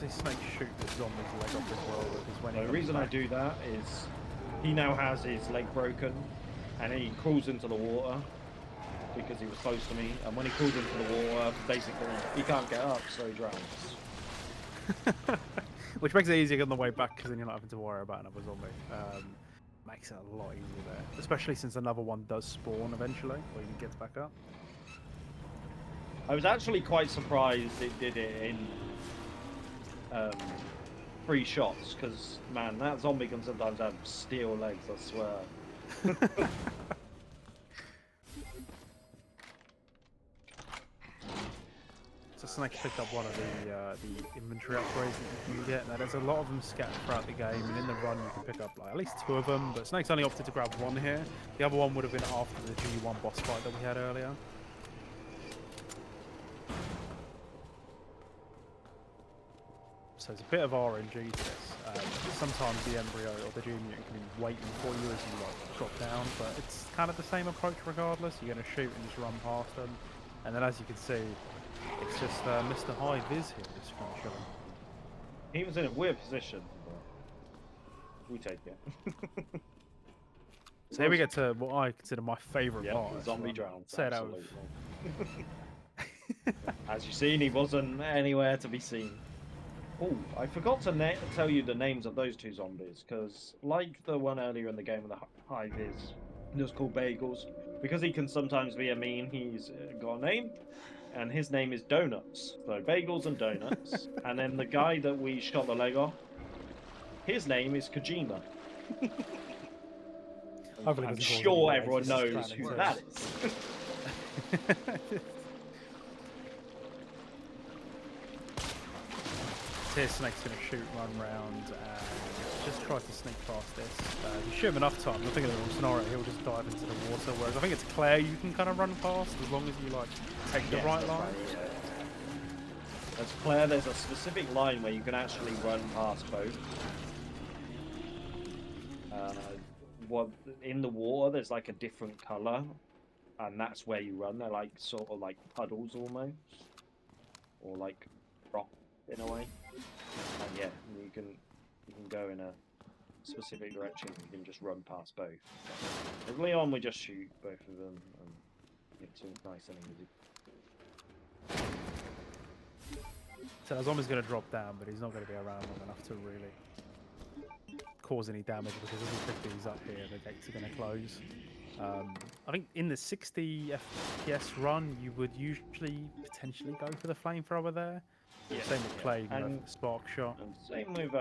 see Snake shoot the zombie's leg off as well, because when he The comes reason I back- do that is he now has his leg broken and he crawls into the water because he was close to me. And when he crawls into the water, basically he can't get up, so he drowns. Which makes it easier on the way back, because then you're not having to worry about another zombie. Makes it a lot easier there, especially since another one does spawn eventually, or you can get back up. I was actually quite surprised it did it in 3 shots, because, man, that zombie can sometimes have steel legs, I swear. So Snake picked up one of the inventory upgrades that you can get. Now there's a lot of them scattered throughout the game, and in the run you can pick up like at least 2 of them. But Snake's only opted to grab 1 here. The other one would have been after the G1 boss fight that we had earlier. So it's a bit of RNG to this. Sometimes the embryo or the G mutant can be waiting for you as you like drop down, but it's kind of the same approach regardless. You're going to shoot and just run past them, and then as you can see, it's just Mr. High Viz here just trying to show him. He was in a weird position, but we take it. So here we get to what I consider my favourite part. The of zombie this run. drowns, Set out. absolutely. As you've seen, he wasn't anywhere to be seen. Oh, I forgot to tell you the names of those 2 zombies, because like the one earlier in the game with the high vis, just called Bagels, because he can sometimes be a meme, he's got a name, and his name is Donuts. So Bagels and Donuts. And then the guy that we shot the leg off, his name is Kojima. I'm sure everyone knows who that is. Here Snake's going to shoot, run round, and just try to sneak past this. If you shoot him enough time, I think in the wrong scenario, he'll just dive into the water, whereas I think it's Claire you can kind of run past, as long as you like take the right line. As Claire, there's a specific line where you can actually run past both. In the water, there's like a different colour, and that's where you run. They're like sort of like puddles almost, or like rock in a way. And yeah, you can go in a specific direction. You can just run past both. With Leon, we just shoot both of them, and it's all nice and easy. So the zombie's going to drop down, but he's not going to be around long enough to really cause any damage, because as we pick these up here, the gates are going to close. I think in the 60 FPS run, you would usually potentially go for the flamethrower there. Yeah, same with Clay, you can go and for the spark shot. And same with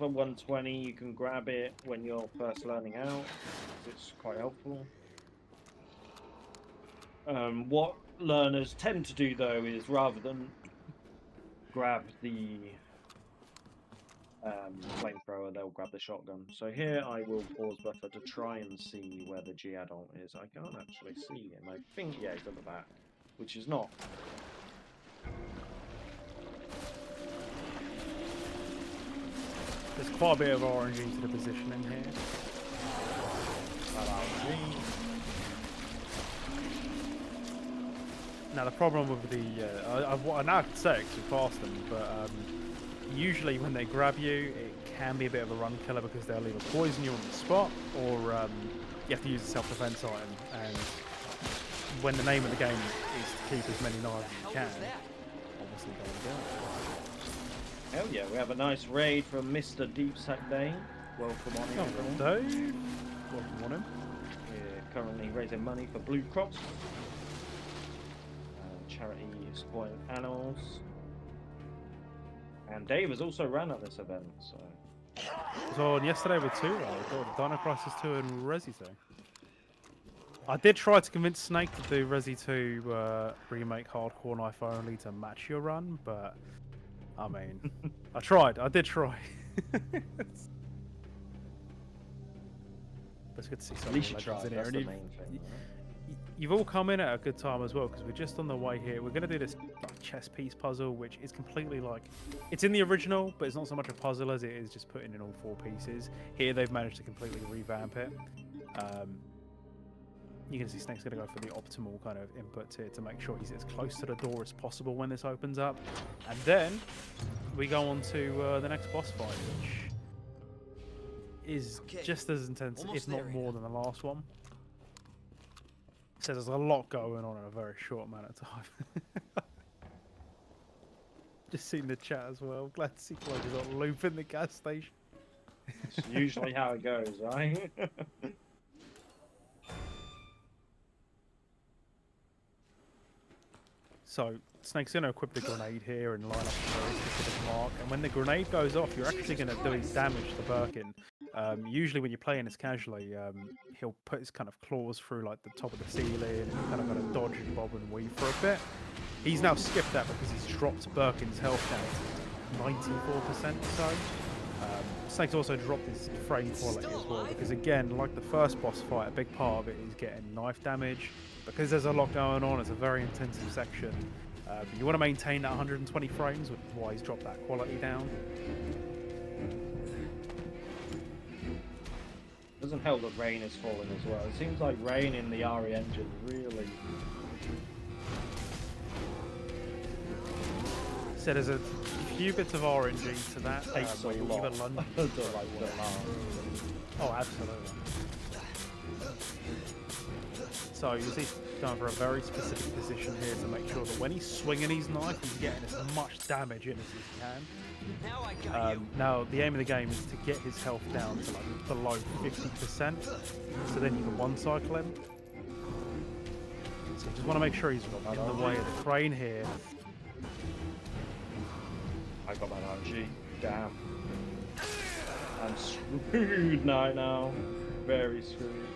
120, you can grab it when you're first learning out. It's quite helpful. What learners tend to do though is, rather than grab the flamethrower, they'll grab the shotgun. So here I will pause buffer to try and see where the G adult is. I can't actually see him. I think, yeah, he's at the back, which is not. There's quite a bit of RNG to the positioning here. Now the problem with the, I now can say it 'cause we passed them, but usually when they grab you, it can be a bit of a run killer, because they'll either poison you on the spot, or you have to use a self-defense item. And when the name of the game is to keep as many knives as you can, obviously don't do it. Hell yeah, we have a nice raid from Mr. Deep Sack Day. Welcome on in, everyone. Dave, welcome on him. We're currently raising money for Blue Cross. Charity Spoiled Animals. And Dave has also ran at this event, so... So yesterday with 2, I got Dino Crisis 2 and Resi 2. I did try to convince Snake to do Resi 2 remake hardcore knife only to match your run, but I mean, I did try. It's good to see some At least you legends tried, in here. that's And the main thing. you've all come in at a good time as well, because we're just on the way here. We're going to do this like, chess piece puzzle, which is completely like... It's in the original, but it's not so much a puzzle as it is just putting in all 4 pieces. Here they've managed to completely revamp it. You can see Snake's going to go for the optimal kind of inputs here to make sure he's as close to the door as possible when this opens up. And then we go on to the next boss fight, which is just as intense, if not more, than the last one. So there's a lot going on in a very short amount of time. Just seen the chat as well. Glad to see Chloe's on loop in the gas station. It's usually how it goes, right? So Snake's going to equip the grenade here and line up a very specific mark. And when the grenade goes off, you're actually going to do his damage to Birkin. Usually when you're playing as casually, he'll put his kind of claws through like the top of the ceiling and you kind of got to dodge and bob and weave for a bit. He's now skipped that because he's dropped Birkin's health down to 94% or so. Snake's also dropped his frame quality as well because again, like the first boss fight, a big part of it is getting knife damage. Because there's a lot going on, it's a very intensive section. But you want to maintain that 120 frames, which is why he's dropped that quality down. Doesn't help that rain is falling as well. It seems like rain in the RE engine really. So there's a few bits of RNG to that. Takes a where you'll lot either lunge to like the last. Oh, absolutely. So you see, going for a very specific position here to make sure that when he's swinging his knife, he's getting as much damage in as he can. Now I got you. Now, the aim of the game is to get his health down to like below 50%, so then you can one-cycle him. So you just want to make sure he's in the way of the crane here. I got my RG. Damn. I'm screwed now. Very screwed.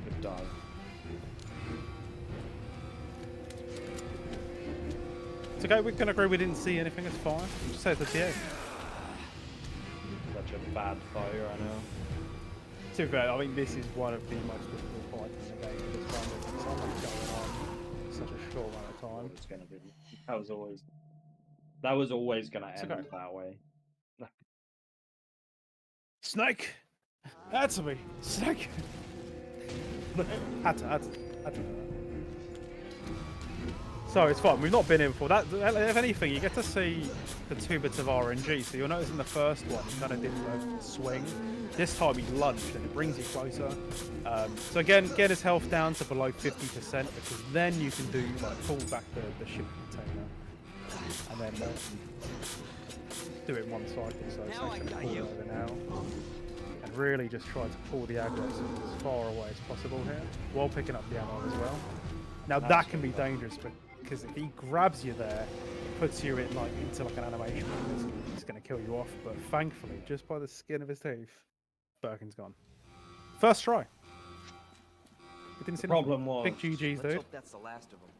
Good dive. It's okay, we can agree we didn't see anything, it's fine. Just say it's at the end. Such a bad fire, I know. To be fair, I mean, this is one of the most difficult fights in the game. This one, there's so much going on in such a short amount of time. It's gonna be. That was always gonna end okay. that way. Snake! Answer me! Snake! Had to. So it's fun. We've not been in before. That, if anything, you get to see the 2 bits of RNG. So you'll notice in the first one, he kind of did a swing. This time he lunged, and it brings you closer. So again, get his health down to below 50%, because then you can do like pull back the shipping container, and then do it in one cycle. So it's going to pull over now, and really just try to pull the aggro as far away as possible here, while picking up the ammo as well. Now that can be dangerous, because if he grabs you there, it puts you in into an animation. He's going to kill you off. But thankfully, just by the skin of his teeth, Birkin's gone. First try. It didn't The problem was big GGs, Let's dude. hope that's the last of them.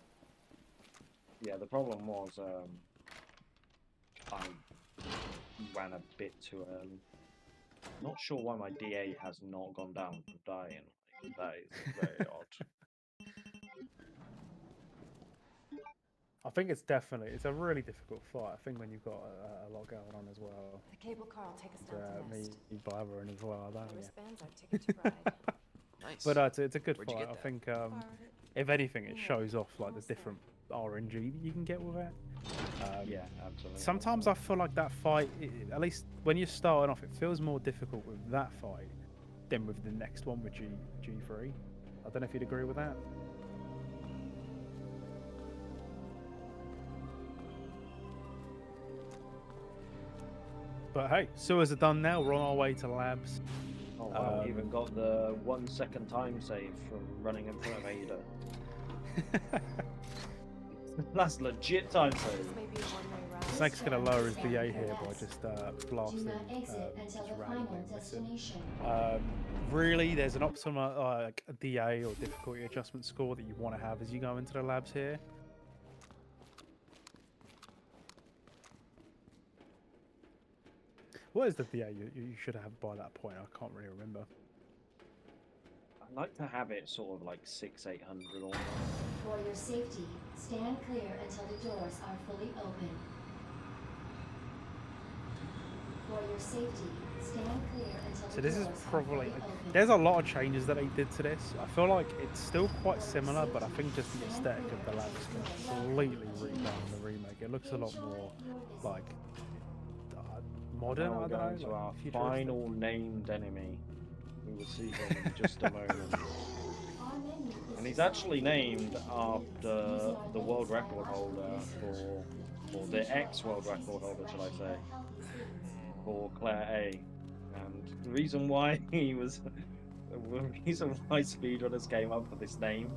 Yeah, the problem was I ran a bit too early. Not sure why my DA has not gone down from dying. That is very odd. I think it's a really difficult fight. I think when you've got a lot going on as well. The cable car will take us down to Me Nest. blabbering as well, don't The you? wristband's our ticket to ride. Nice. But it's a good Where'd you fight. get I that? think if anything, it shows off the different RNG you can get with it. Yeah, absolutely. Sometimes I feel like that fight, at least when you're starting off, it feels more difficult with that fight than with the next one with G3. I don't know if you'd agree with that. But hey, sewers are done now. We're on our way to labs. Oh wow, we even got the 1 second time save from running in front of Ada. That's legit time save. This may be a one-way ride. Snake's going to lower his DA here by just blasting Do not exit until just the randomly final missing. destination. Really, there's an optimal like a DA or difficulty adjustment score that you want to have as you go into the labs here. What is the DA you should have by that point? I can't really remember. I'd like to have it sort of like 600-800 or more. For your safety, stand clear until the doors are fully open. For your safety, stand clear until So this is doors are probably, fully open. there's a lot of changes that they did to this. I feel like it's still quite similar, but I think just the aesthetic of the lab's completely redone in the remake. It looks a lot more like modern, Now I we're don't going know, to our like futuristic. final named enemy. We will see him in just a moment. Our menu is And he's designed actually for named convenience. after Using our the world latest record biological holder research, or please the ensure ex-world that record holder, should I selection say, of healthy foods. for Claire A. And the reason why he was, the reason why speedrunners came up with this name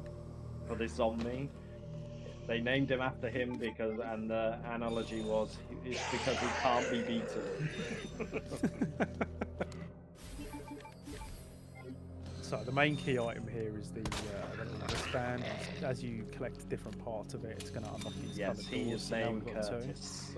for this zombie, they named him after him because, and the analogy was, it's because he can't be beaten. So the main key item here is the wristband. As you collect different parts of it, it's going to unlock these kind Yes, of he doors. is So now named we've got two. Curtis.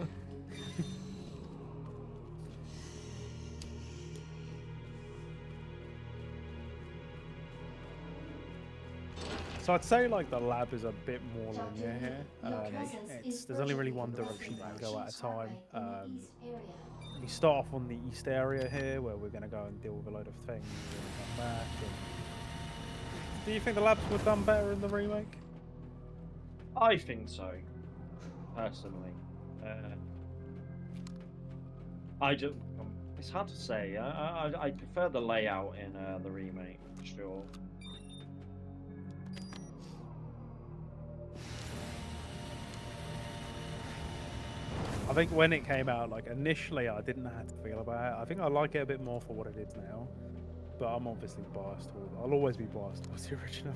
So I'd say like the lab is a bit more Dr. linear here. Lee, your presence is There's only really one virtually direction you can irreversible. go at a time. In the east area. We start off on the east area here, where we're going to go and deal with a load of things, and then come back. And... Do you think the labs were done better in the remake? I think so, personally. It's hard to say. I prefer the layout in the remake, for sure. I think when it came out, like initially, I didn't know how to feel about it. I think I like it a bit more for what it is now, but I'm obviously biased towards. I'll always be biased towards the original.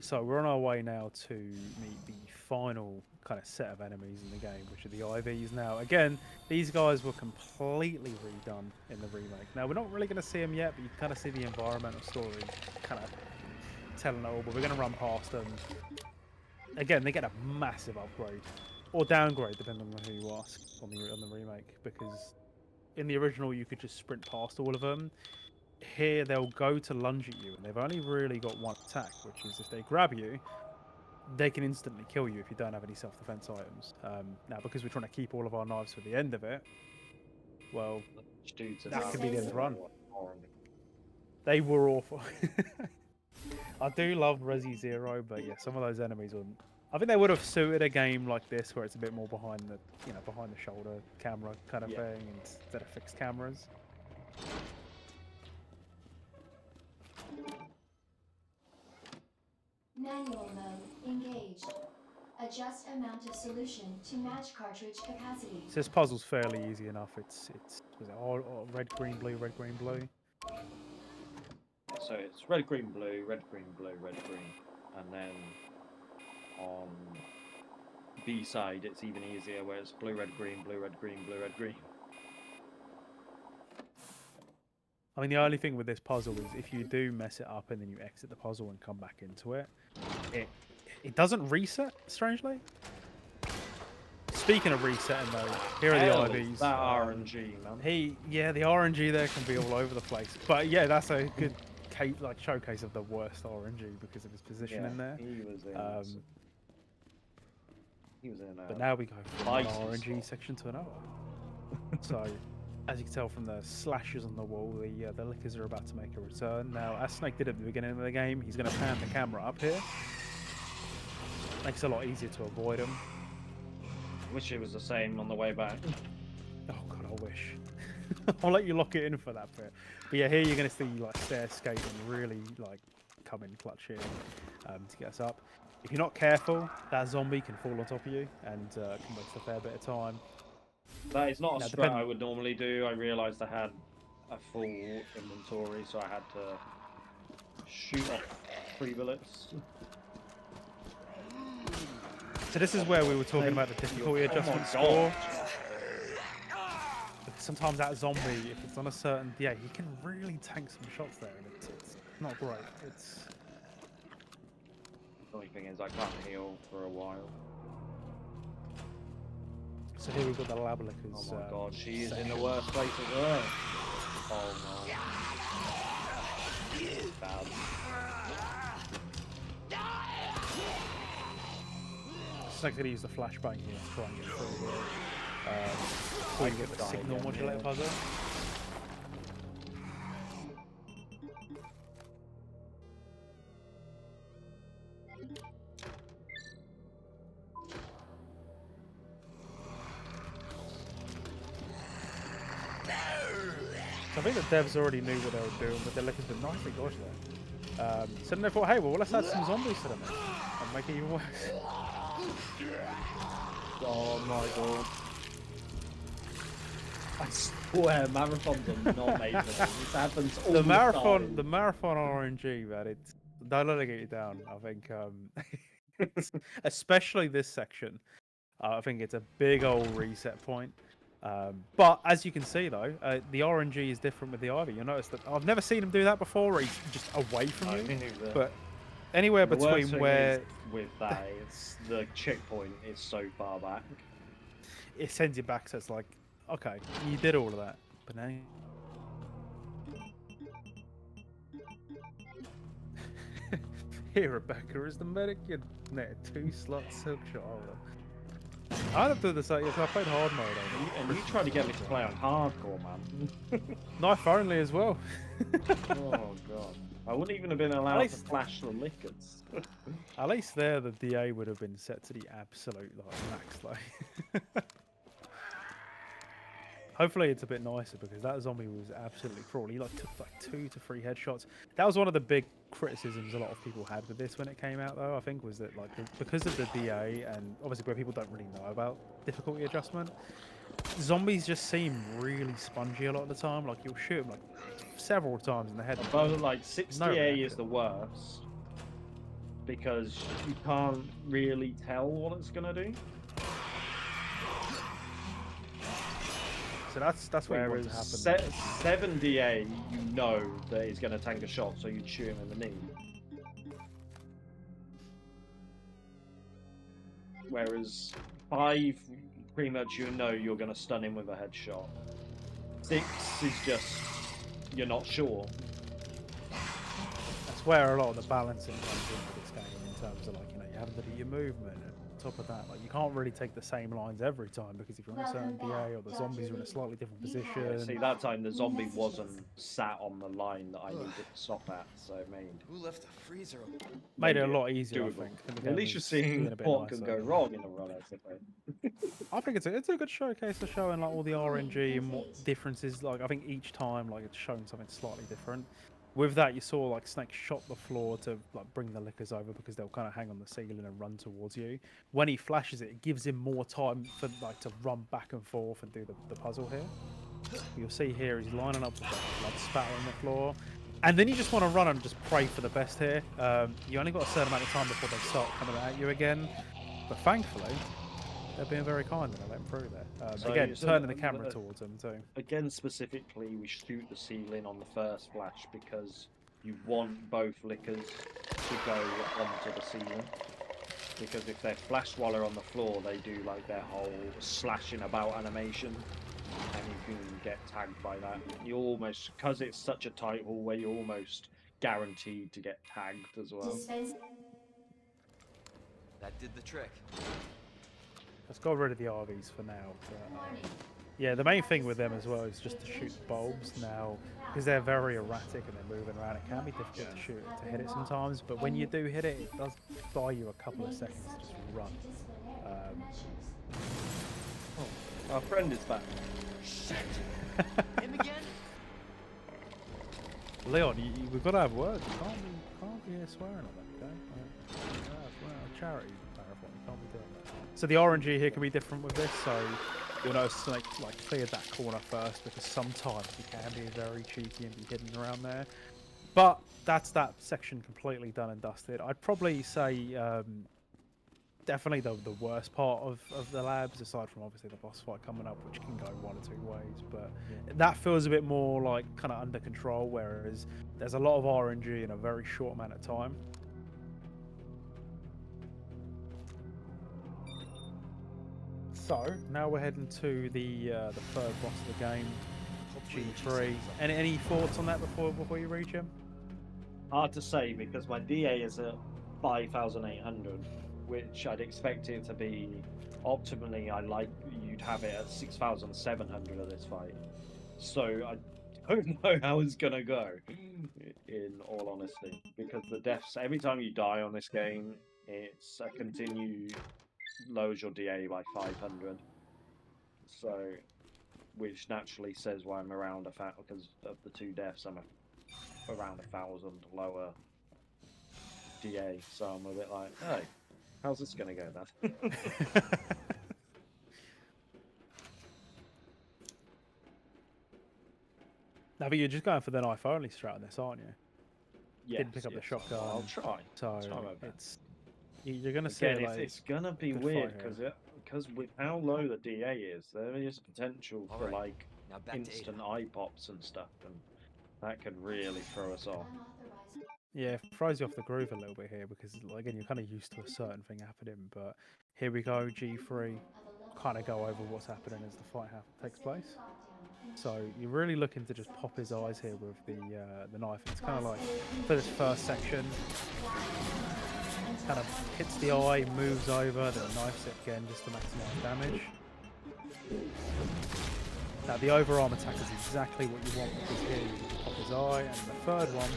So we're on our way now to meet the final kind of set of enemies in the game, which are the IVs. Now, again, these guys were completely redone in the remake. Now, we're not really going to see them yet, but you can kind of see the environmental story kind of telling it all, but we're going to run past them. Again, they get a massive upgrade, or downgrade, depending on who you ask on the remake, because in the original, you could just sprint past all of them. Here they'll go to lunge at you, and they've only really got one attack, which is if they grab you, they can instantly kill you if you don't have any self-defense items. Now, because we're trying to keep all of our knives for the end of it, well, that could be the end of the run. They were awful. I do love Resi Zero, but yeah, some of those enemies wouldn't. I think they would have suited a game like this, where it's a bit more behind the shoulder camera kind of thing, instead of fixed cameras. Manual mode engaged. Adjust amount of solution to match cartridge capacity. So this puzzle's fairly easy enough. It's was it all red, green, blue, red, green, blue. So it's red, green, blue, red, green, blue, red, green, and then on B side it's even easier, where it's blue, red, green, blue, red, green, blue, red, green. I mean, the only thing with this puzzle is if you do mess it up and then you exit the puzzle and come back into it, it doesn't reset, strangely. Speaking of resetting though, here are the IVs. That RNG, man. The RNG there can be all over the place. But yeah, that's a good showcase of the worst RNG because of his position in there. He was in. But now we go from one RNG spot. section to another. So, as you can tell from the slashes on the wall, the lickers are about to make a return. Now, as Snake did at the beginning of the game, he's going to pan the camera up here. Makes it a lot easier to avoid him. Wish it was the same on the way back. Oh god, I wish. I'll let you lock it in for that bit. But yeah, here you're going to see like stairs skating really like come in clutch here to get us up. If you're not careful, that zombie can fall on top of you and can waste a fair bit of time. That is not a strat I would normally do. I realised I had a full inventory, so I had to shoot off 3 bullets. So this is where we were talking about the difficulty adjustment score. Because sometimes that zombie, if it's on a certain, he can really tank some shots there, and it's not great. The only thing is I can't heal for a while. So here we've got the lab lickers. Oh my god, she is in the worst place as well. Oh no. Bad. Snake's going to use the flashbang here to try and get through here. before I you get could the die signal again, modulator yeah. puzzle. So I think the devs already knew what they were doing, but their liquor's been nicely dodged there. So then they thought, hey, well, let's add some zombies to the mix and make it even worse. Oh my god. I swear, marathons are not made for this. This happens all The the marathon, time. the marathon RNG, man, it's don't let it get you down. I think, especially this section, I think it's a big old reset point. But as you can see, though, the RNG is different with the Ivy. You'll notice that I've never seen him do that before. Where he's just away from you, but anywhere The worst between thing where is with that, it's the checkpoint is so far back. it sends you back, so it's like, okay, you did all of that, but now. Here, Rebecca is the medic. You net 2-slot silk shot holder. I have to do this. I played hard mode. And you try to get me to play on hardcore, man. Knife only as well. Oh god. I wouldn't even have been allowed to flash the liquors. At least there, the DA would have been set to the absolute max. Hopefully it's a bit nicer because that zombie was absolutely cruel. He took 2 to 3 headshots. That was one of the big criticisms a lot of people had with this when it came out, though. I think was that because of the DA and obviously where people don't really know about difficulty adjustment, zombies just seem really spongy a lot of the time. Like you'll shoot them several times in the head. But like 6 No DA is reaction. the worst because you can't really tell what it's gonna do. So that's what you want Whereas to happen. 7 DA, you know that he's going to tank a shot, so you'd shoot him in the knee. Whereas 5, pretty much you know you're going to stun him with a headshot. 6 is just, you're not sure. That's where a lot of the balancing comes into this game in terms of you have to do your movement. On top of that, you can't really take the same lines every time because if you're in a certain DA or the zombies are in a slightly different position. See, that time the zombie wasn't sat on the line that I needed to stop at, so it Who left the freezer open? Made it a lot easier, I doable. think. and the At game least you're was seeing being a bit what can nicer. go wrong in a run, I suppose. I think it's a good showcase of showing all the RNG and what differences. I think each time it's showing something slightly different. With that, you saw Snake shot the floor to bring the lickers over because they'll kind of hang on the ceiling and run towards you. When he flashes it, it gives him more time for to run back and forth and do the puzzle here. You'll see here he's lining up with blood spatter on the floor, and then you just want to run and just pray for the best here. You only got a certain amount of time before they start coming at you again, but thankfully they're being very kind and they let him through there. Again, turning the camera towards them too. Again, specifically, we shoot the ceiling on the first flash because you want both lickers to go onto the ceiling. Because if they're flashed while they're on the floor, they do their whole slashing about animation, and you can get tagged by that. You almost, because it's such a tight hallway, you're almost guaranteed to get tagged as well. That did the trick. Let's get rid of the RVs for now. But, yeah, the main thing with them as well is just to shoot the bulbs now, because they're very erratic and they're moving around. It can be difficult to hit it sometimes, but when you do hit it, it does buy you a couple of seconds to just run. Our friend is back. Him again? Leon, we've got to have words. You can't be swearing on that, okay? Well, charity marathon, you can't be doing that. So the RNG here can be different with this, so you'll notice Snake cleared that corner first because sometimes he can be very cheeky and be hidden around there. But that's that section completely done and dusted. I'd probably say definitely the worst part of the labs, aside from obviously the boss fight coming up, which can go one or two ways. But that feels a bit more kind of under control, whereas there's a lot of RNG in a very short amount of time. So now we're heading to the third boss of the game, G3. Any thoughts on that before you reach him? Hard to say because my DA is at 5,800, which I'd expect it to be optimally. I like you you'd have it at 6,700 at this fight. So I don't know how it's gonna go, in all honesty, because the deaths every time you die on this game, it's a continue lowers your DA by 500. So, which naturally says why I'm around because of the 2 deaths, I'm around 1,000 lower DA. So I'm a bit like, hey, how's this gonna go then? Now, but you're just going for the knife only strat on this, aren't you? Yes, Didn't pick up the shotgun. I'll try. So Try my best. it's you're gonna see Again, like, it's gonna be good weird fight because with how low the DA is, there is potential for Alright, like now back to Ada. instant eye pops and stuff, and that could really throw us off. Yeah, it throws you off the groove a little bit here because, like, again, you're kind of used to a certain thing happening. But here we go, G3, kind of go over what's happening as the fight takes place. So you're really looking to just pop his eyes here with the knife. It's kind of like for this first section, kind of hits the eye, moves over, then knifes it again just to maximize damage. Now the overarm attack is exactly what you want because here you just pop his eye, and the third one,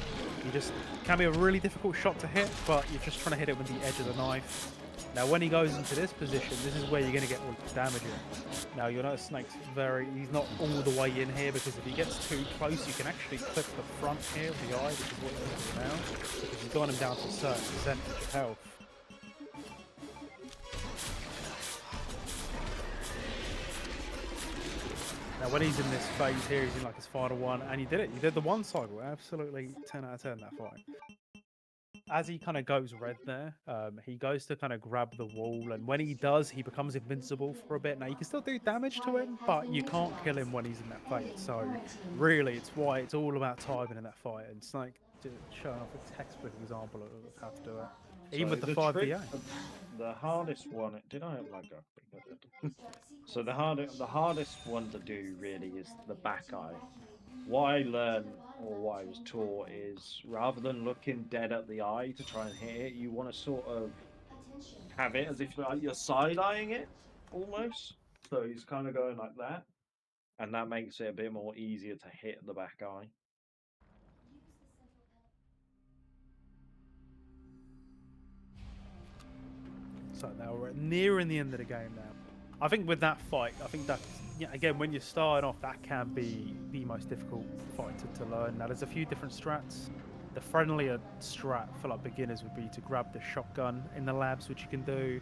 can be a really difficult shot to hit, but you're just trying to hit it with the edge of the knife. Now when he goes into this position, this is where you're going to get all the damage in. Now you'll notice Snake's he's not all the way in here, because if he gets too close, you can actually clip the front here of the eye, which is what you're going to do now, because you've got him down to a certain percentage of health. Now when he's in this phase here, he's in like his final one, and he did it. You did the one cycle, absolutely 10 out of 10 that fight. As he kind of goes red there, he goes to kind of grab the wall, and when he does, he becomes invincible for a bit. Now you can still do damage to him, but you can't kill him when he's in that fight. So really, it's why it's all about timing in that fight, and Snake showing off a textbook example of how to do it. Even with the 5VA. The hardest one, did I have lag up? I did. So the hardest one to do really is the back eye. What I learned, or what I was taught, is rather than looking dead at the eye to try and hit it, you want to sort of have it as if you're side-eyeing it, almost. So he's kind of going like that, and that makes it a bit more easier to hit the back eye. So now we're nearing the end of the game now. I think with that fight, again, when you're starting off, that can be the most difficult fight to learn. Now, there's a few different strats. The friendlier strat for like beginners would be to grab the shotgun in the labs, which you can do,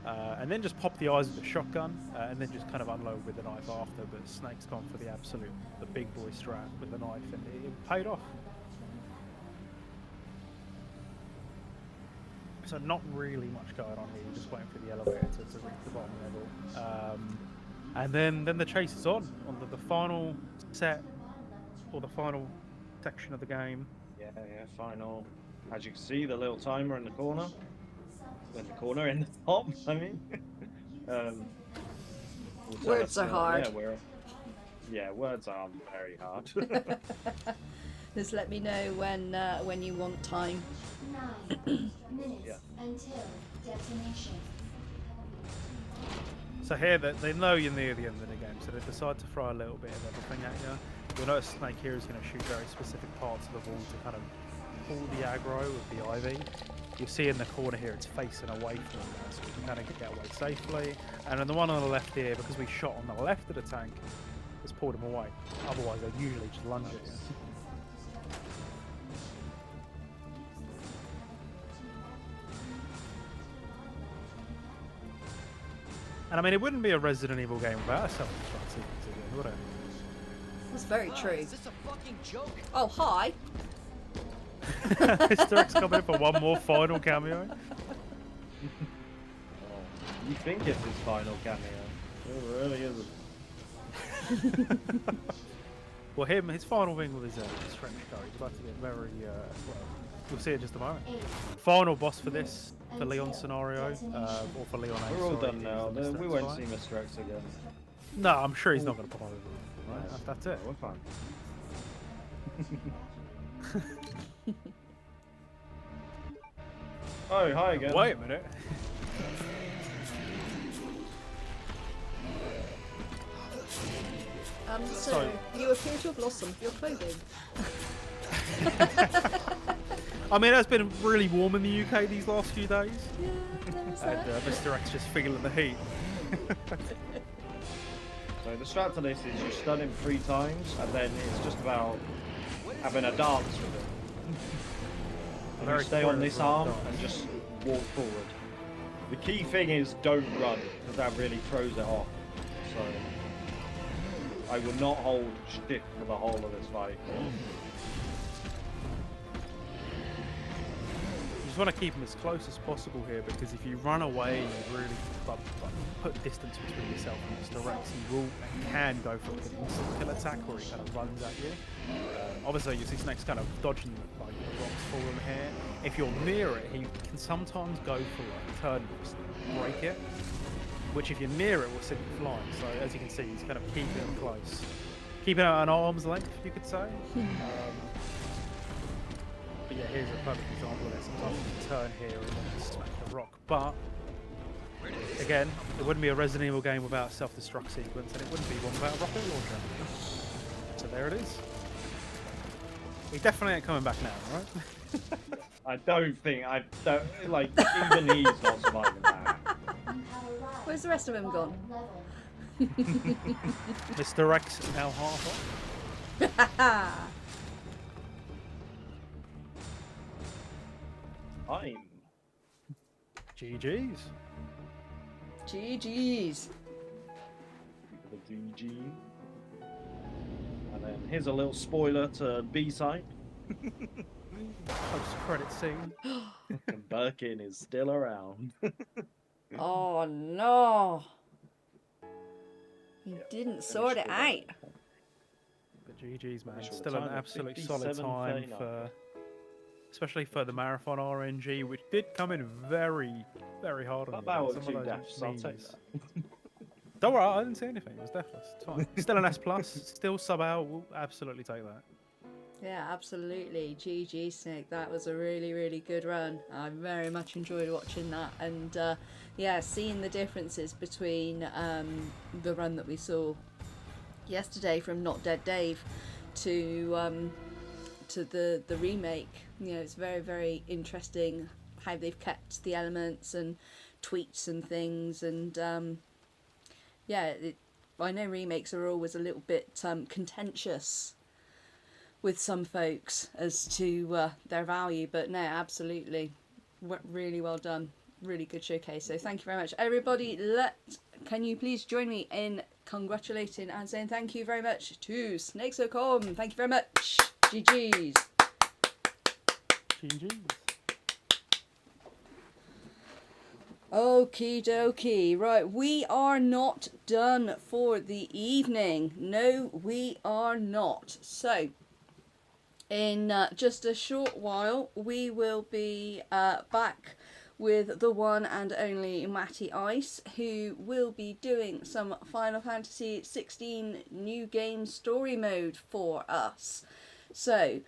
and then just pop the eyes with the shotgun, and then just kind of unload with the knife after. But Snake's gone for the big boy strat with the knife, and it paid off. So not really much going on here. You're just waiting for the elevator to reach the bottom level. And then the chase is on the final set, or the final section of the game. Yeah, final. As you can see, the little timer in the corner. In the top, I mean. Words are hard. Yeah, words are very hard. Just let me know when you want time. 9 minutes until detonation. So here they know you're near the end of the game, so they decide to throw a little bit of everything at you. You'll notice Snake here is going to shoot very specific parts of the wall to kind of pull the aggro with the ivy. You'll see in the corner here it's facing away from you, so you can kind of get away safely. And then the one on the left here, because we shot on the left of the tank, has pulled him away. Otherwise they usually just lunge at you. And I mean, it wouldn't be a Resident Evil game without a self-destruct sequence again, would it? That's very true. Is this a fucking joke? Oh, hi. Historic's coming in for one more final cameo. You think it's his final cameo? It really isn't. Well, his final thing with his trench coat, he's about to get very, well, you'll see it in just a moment. Final boss for this, for Leon's scenario, or for Leon A. We're all done now. We won't see Mr. X again. No, I'm sure he's not going to pop over. Right? That's it. We're fine. Oh, hi again. Wait a minute. So, you appear to have lost some of your clothing. I mean, it's been really warm in the UK these last few days, Yeah, there's and that. Mr. X just feeling the heat. So the strat to this is you stun him 3 times, and then it's just about having a dance with him. And you Very stay on this choreographed arm dance. and just walk forward. The key thing is don't run, because that really throws it off. So I will not hold stick for the whole of this fight. You just want to keep him as close as possible here, because if you run away and you really like, put distance between yourself and Mr. Rex, he will and can go for an instant kill attack where he kind of runs at you. Obviously, you see Snake's kind of dodging like the rocks falling here. If you're near it, he can sometimes go for a turn boost, break it, which if you're near it will send you flying. So as you can see, he's kind of keeping him close, keeping it at an arm's length, you could say. But yeah, here's a perfect example of it. Sometimes you can turn here and then smack the rock. But again, it wouldn't be a Resident Evil game without a self-destruct sequence, and it wouldn't be one without a rocket launcher. So there it is. He definitely ain't coming back now, right? I don't like, even he's not surviving that. You have arrived Where's the rest of them gone? level. Mr. Rex now half off. I'm GG's. GG's. the DG. And then here's a little spoiler to B-side. Post-credit scene. And Birkin is still around. Oh no. He didn't finished sort it with out. But GG's, man. Finish with a Still an time of absolute solid time 57.39. for, especially for the marathon RNG, which did come in very, very hard on What you. about Some of 2 those deaths? I'll take memes. that. Don't worry, I didn't see anything. It was deathless. It's fine. Still an S plus. Still sub out. We'll absolutely take that. Yeah, absolutely. GG, Snake. That was a really, really good run. I very much enjoyed watching that. And yeah, seeing the differences between the run that we saw yesterday from Not Dead Dave to the remake. You know, it's very, very interesting how they've kept the elements and tweets and things. And yeah, I know remakes are always a little bit contentious with some folks as to their value, but no, absolutely, really well done, really good showcase. So thank you very much, everybody. Can you please join me in congratulating and saying thank you very much to Snakes.com. Thank you very much. GG's. GG's. Okie dokie. Right, we are not done for the evening. No, we are not. So in just a short while, we will be back with the one and only Matty Ice, who will be doing some Final Fantasy 16 New Game Story Mode for us. So,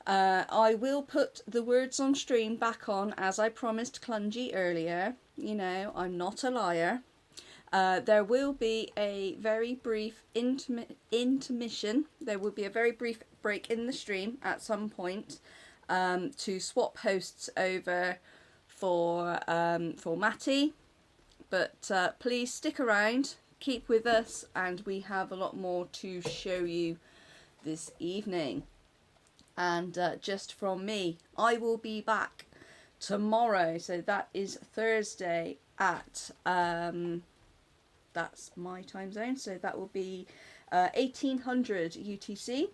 I will put the words on stream back on, as I promised Clungy earlier. You know, I'm not a liar. There will be a very brief intermission. There will be a very brief break in the stream at some point to swap hosts over for Matty. But please stick around, keep with us, and we have a lot more to show you this evening. And just from me, I will be back tomorrow. So that is Thursday at that's my time zone, so that will be 1800 UTC,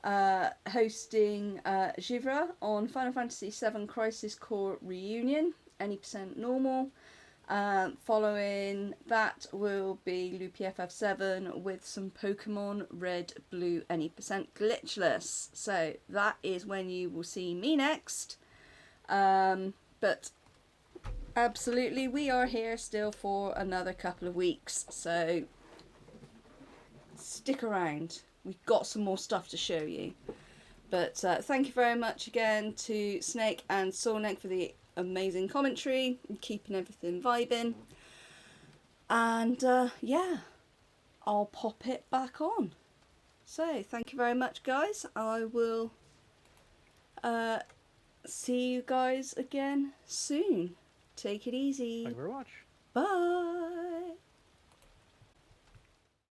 hosting Givra on Final Fantasy VII Crisis Core Reunion, any percent normal. Following that will be Loopy FF7 with some Pokemon Red, Blue, any percent glitchless. So that is when you will see me next. But absolutely, we are here still for another couple of weeks, so stick around. We've got some more stuff to show you. But thank you very much again to Snake and Sawnek for the amazing commentary and keeping everything vibing. And yeah, I'll pop it back on. So thank you very much, guys. I will see you guys again soon. Take it easy. Thank you very much. Bye.